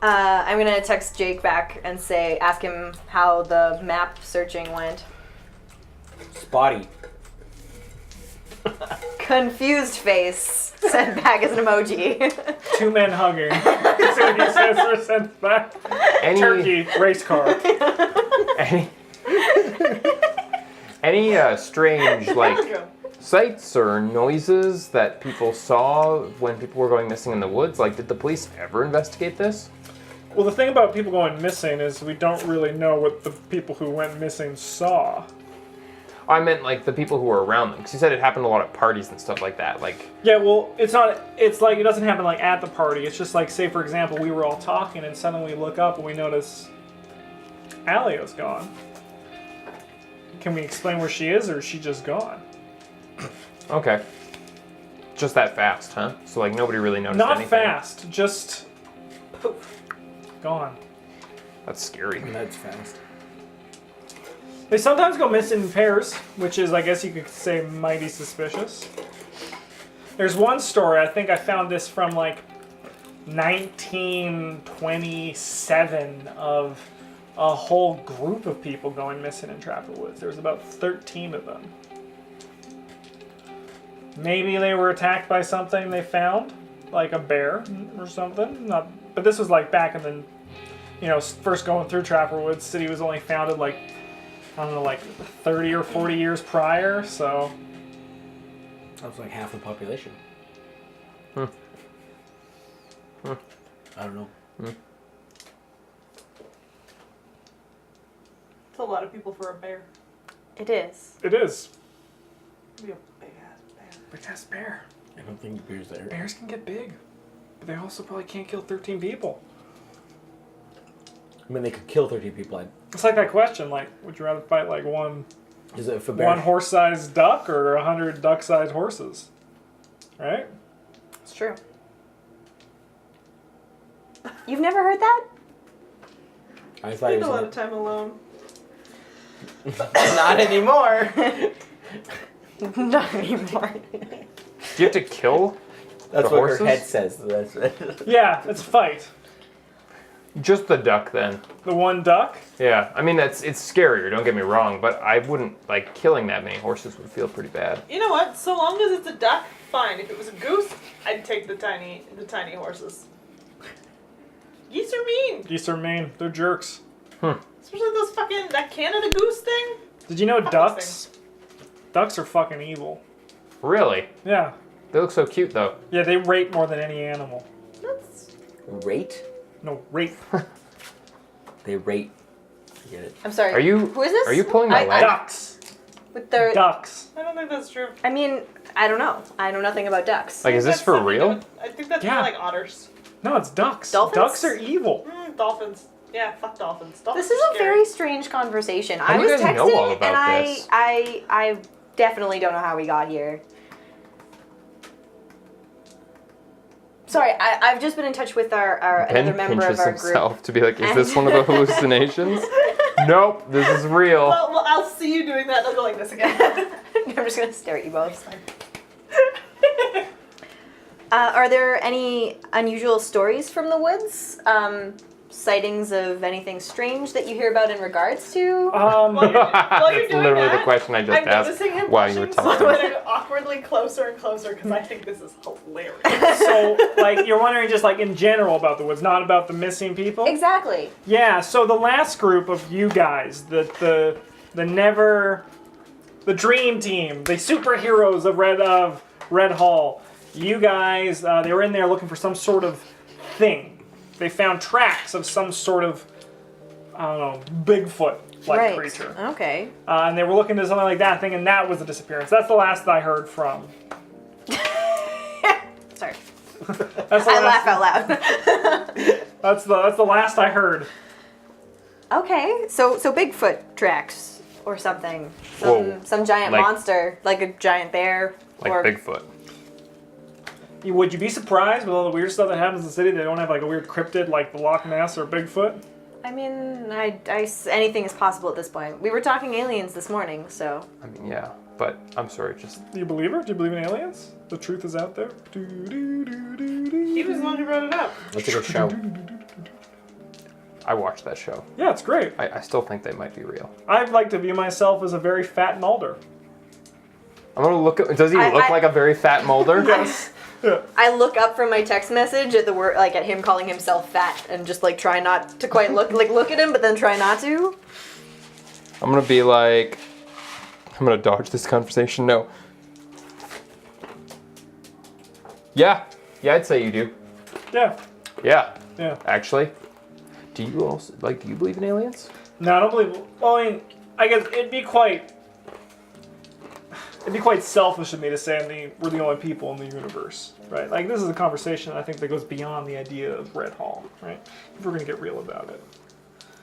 I'm gonna text Jake back and ask him how the map searching went. Spotty. Confused face sent back as an emoji. 2 men hugging. That's what he says or sends back. Any Turkey race car. any strange like sights or noises that people saw when people were going missing in the woods? Like, did the police ever investigate this? Well, the thing about people going missing is we don't really know what the people who went missing saw. I meant like the people who were around them, because you said it happened a lot at parties and stuff like that. Like, Yeah, well, it's not. It's like it doesn't happen like at the party. It's just like, say for example, we were all talking and suddenly we look up and we notice Alio's gone. Can we explain where she is, or is she just gone? okay, just that fast, huh? So like nobody really noticed Not anything. fast, just poof, gone. That's scary. That's fast. They sometimes go missing in pairs, which is, I guess you could say, mighty suspicious. There's one story, I think I found this from like 1927, of a whole group of people going missing in Trapper Woods. There was about 13 of them. Maybe they were attacked by something they found, like a bear or something. But this was like back in the, first going through Trapper Woods. City was only founded like, I don't know, like 30 or 40 years prior, so. That was like half the population. Hmm. I don't know. It's a lot of people for a bear. It is. It is. Be a big ass bear. Big ass bear. I don't think beer's there. Bears can get big, but they also probably can't kill 13 people. I mean, they could kill 30 people. It's like that question, like, would you rather fight like one Is it if a bear? horse-sized duck or 100 duck-sized horses? Right? It's true. You've never heard that? I I thought it spend a lot of was. time alone. Not anymore. Not anymore. Do you have to kill That's the what horses? her head says. That's it. Yeah, it's a fight. Just the duck then? The one duck? Yeah, I mean it's scarier. Don't get me wrong, but I wouldn't like killing that many horses would feel pretty bad. You know what? So long as it's a duck, fine. If it was a goose, I'd take the tiny horses. Geese are mean. Geese are mean. They're jerks. Especially those that Canada goose thing. Did you know Fuck ducks? Ducks are fucking evil. Really? Yeah. They look so cute though. Yeah, they rape more than any animal. That's... Rate? No, rape. They rate. Get it? I'm sorry. Are you? Who is this? Are you pulling my leg? Ducks. With their. Ducks. I don't think that's true. I mean, I don't know. I know nothing about ducks. Like, is this That's for something to real? do with- I think that's Yeah. more like otters. No, it's ducks. Dolphins? Ducks are evil. Dolphins. Yeah, fuck dolphins. Dolphins This is are a scary. very strange conversation. How I do you was guys texting, know all about and this? I definitely don't know how we got here. Sorry, I've just been in touch with our Ben another member pinches of our group. himself to be like, is this one of the hallucinations? Nope, this is real. Well, I'll see you doing that. I'll go like this again. I'm just gonna stare at you both. Are there any unusual stories from the woods? Sightings of anything strange that you hear about in regards to? While you're That's doing literally that, the question I just I'm asked noticing him while you were pushing talking. Sloan awkwardly closer and closer because I think this is hilarious. So, like, you're wondering just like in general about the woods, not about the missing people? Exactly. Yeah, so the last group of you guys, the dream team, the superheroes of Red Hall, you guys, they were in there looking for some sort of thing. They found tracks of some sort of, I don't know, Bigfoot-like creature. Okay. And they were looking at something like that, thinking that was a disappearance. That's the last that I heard from. Sorry. That's the I last, laugh out loud. That's the last I heard. Okay, so Bigfoot tracks or something. Whoa. Some giant Like- monster, like a giant bear. Like or Bigfoot. Would you be surprised with all the weird stuff that happens in the city? They don't have like a weird cryptid like the Loch Ness or Bigfoot? I mean, anything is possible at this point. We were talking aliens this morning, so. I mean, yeah, but I'm sorry, just Do you believe her? Do you believe in aliens? The truth is out there? He was the one who brought it up. Let's take a show. I watched that show. Yeah, it's great. I still think they might be real. I'd like to view myself as a very fat Mulder. I'm gonna look at. Does he I- look I- like a very fat Mulder? Yes. Yeah. I look up from my text message at the word, like at him calling himself fat, and just like try not to quite look at him, but then try not to. I'm gonna be like, I'm gonna dodge this conversation. No, Yeah. Yeah, I'd say you do. Yeah. Yeah. Yeah. Actually. Do you also, like, do you believe in aliens? No, I don't believe. Well, I mean, I guess it'd be quite selfish of me to say we're the only people in the universe, right? Like, this is a conversation I think that goes beyond the idea of Red Hall, right? If we're gonna get real about it.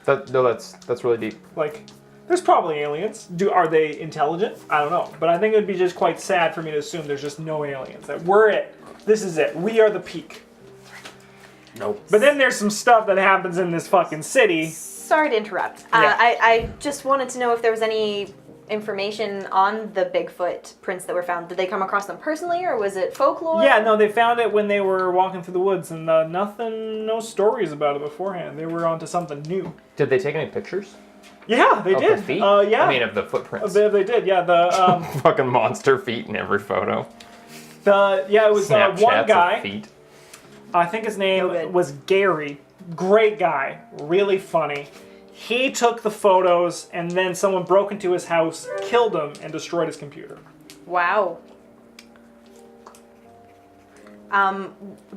That's really deep. Like, there's probably aliens. Are they intelligent? I don't know. But I think it would be just quite sad for me to assume there's just no aliens. That we're it. This is it. We are the peak. Nope. But then there's some stuff that happens in this fucking city. Sorry to interrupt. Yeah. I just wanted to know if there was any information on the Bigfoot prints that were found. Did they come across them personally, or was it folklore? Yeah, no, they found it when they were walking through the woods, and no stories about it beforehand. They were onto something new. Did they take any pictures? Yeah, they Of did. the feet? Yeah. I mean, of the footprints. They did, yeah. The Fucking monster feet in every photo. it was Snapchats one of guy. feet. I think his No name good. was Gary. Great guy, really funny. He took the photos, and then someone broke into his house, killed him, and destroyed his computer. Wow.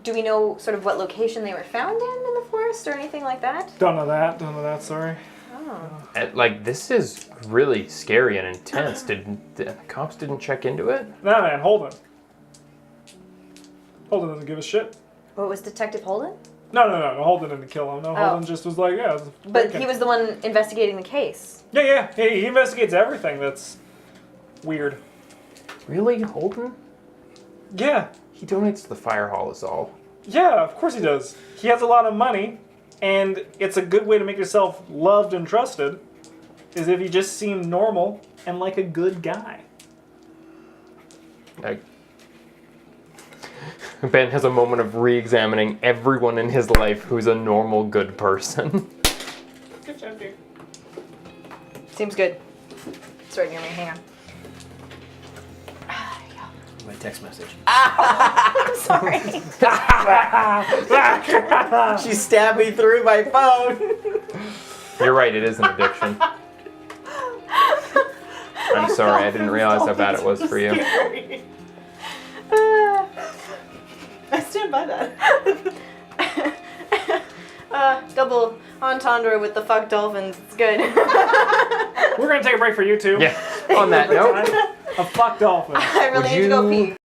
Do we know sort of what location they were found in the forest or anything like that? Don't know that. Sorry. Oh. Like, this is really scary and intense. The cops didn't check into it? Nah, man, Holden. Holden doesn't give a shit. What was Detective Holden? No. Holden didn't kill him. No, Holden just was like, yeah. It was But breaking. he was the one investigating the case. Yeah. He investigates everything that's weird. Really, Holden? Yeah. He donates to the fire hall is all. Yeah, of course he does. He has a lot of money, and it's a good way to make yourself loved and trusted, is if you just seem normal and like a good guy. Like, Ben has a moment of re-examining everyone in his life who's a normal, good person. Good job, dude. Seems good. It's right near me. Hang on. My text message. I'm sorry. She stabbed me through my phone. You're right, it is an addiction. I'm sorry, I didn't realize how bad it was for you. I stand by that. Double entendre with the fuck dolphins. It's good. We're gonna take a break for YouTube. Yeah, on that note. A fuck dolphin. I really Would need to go you- pee.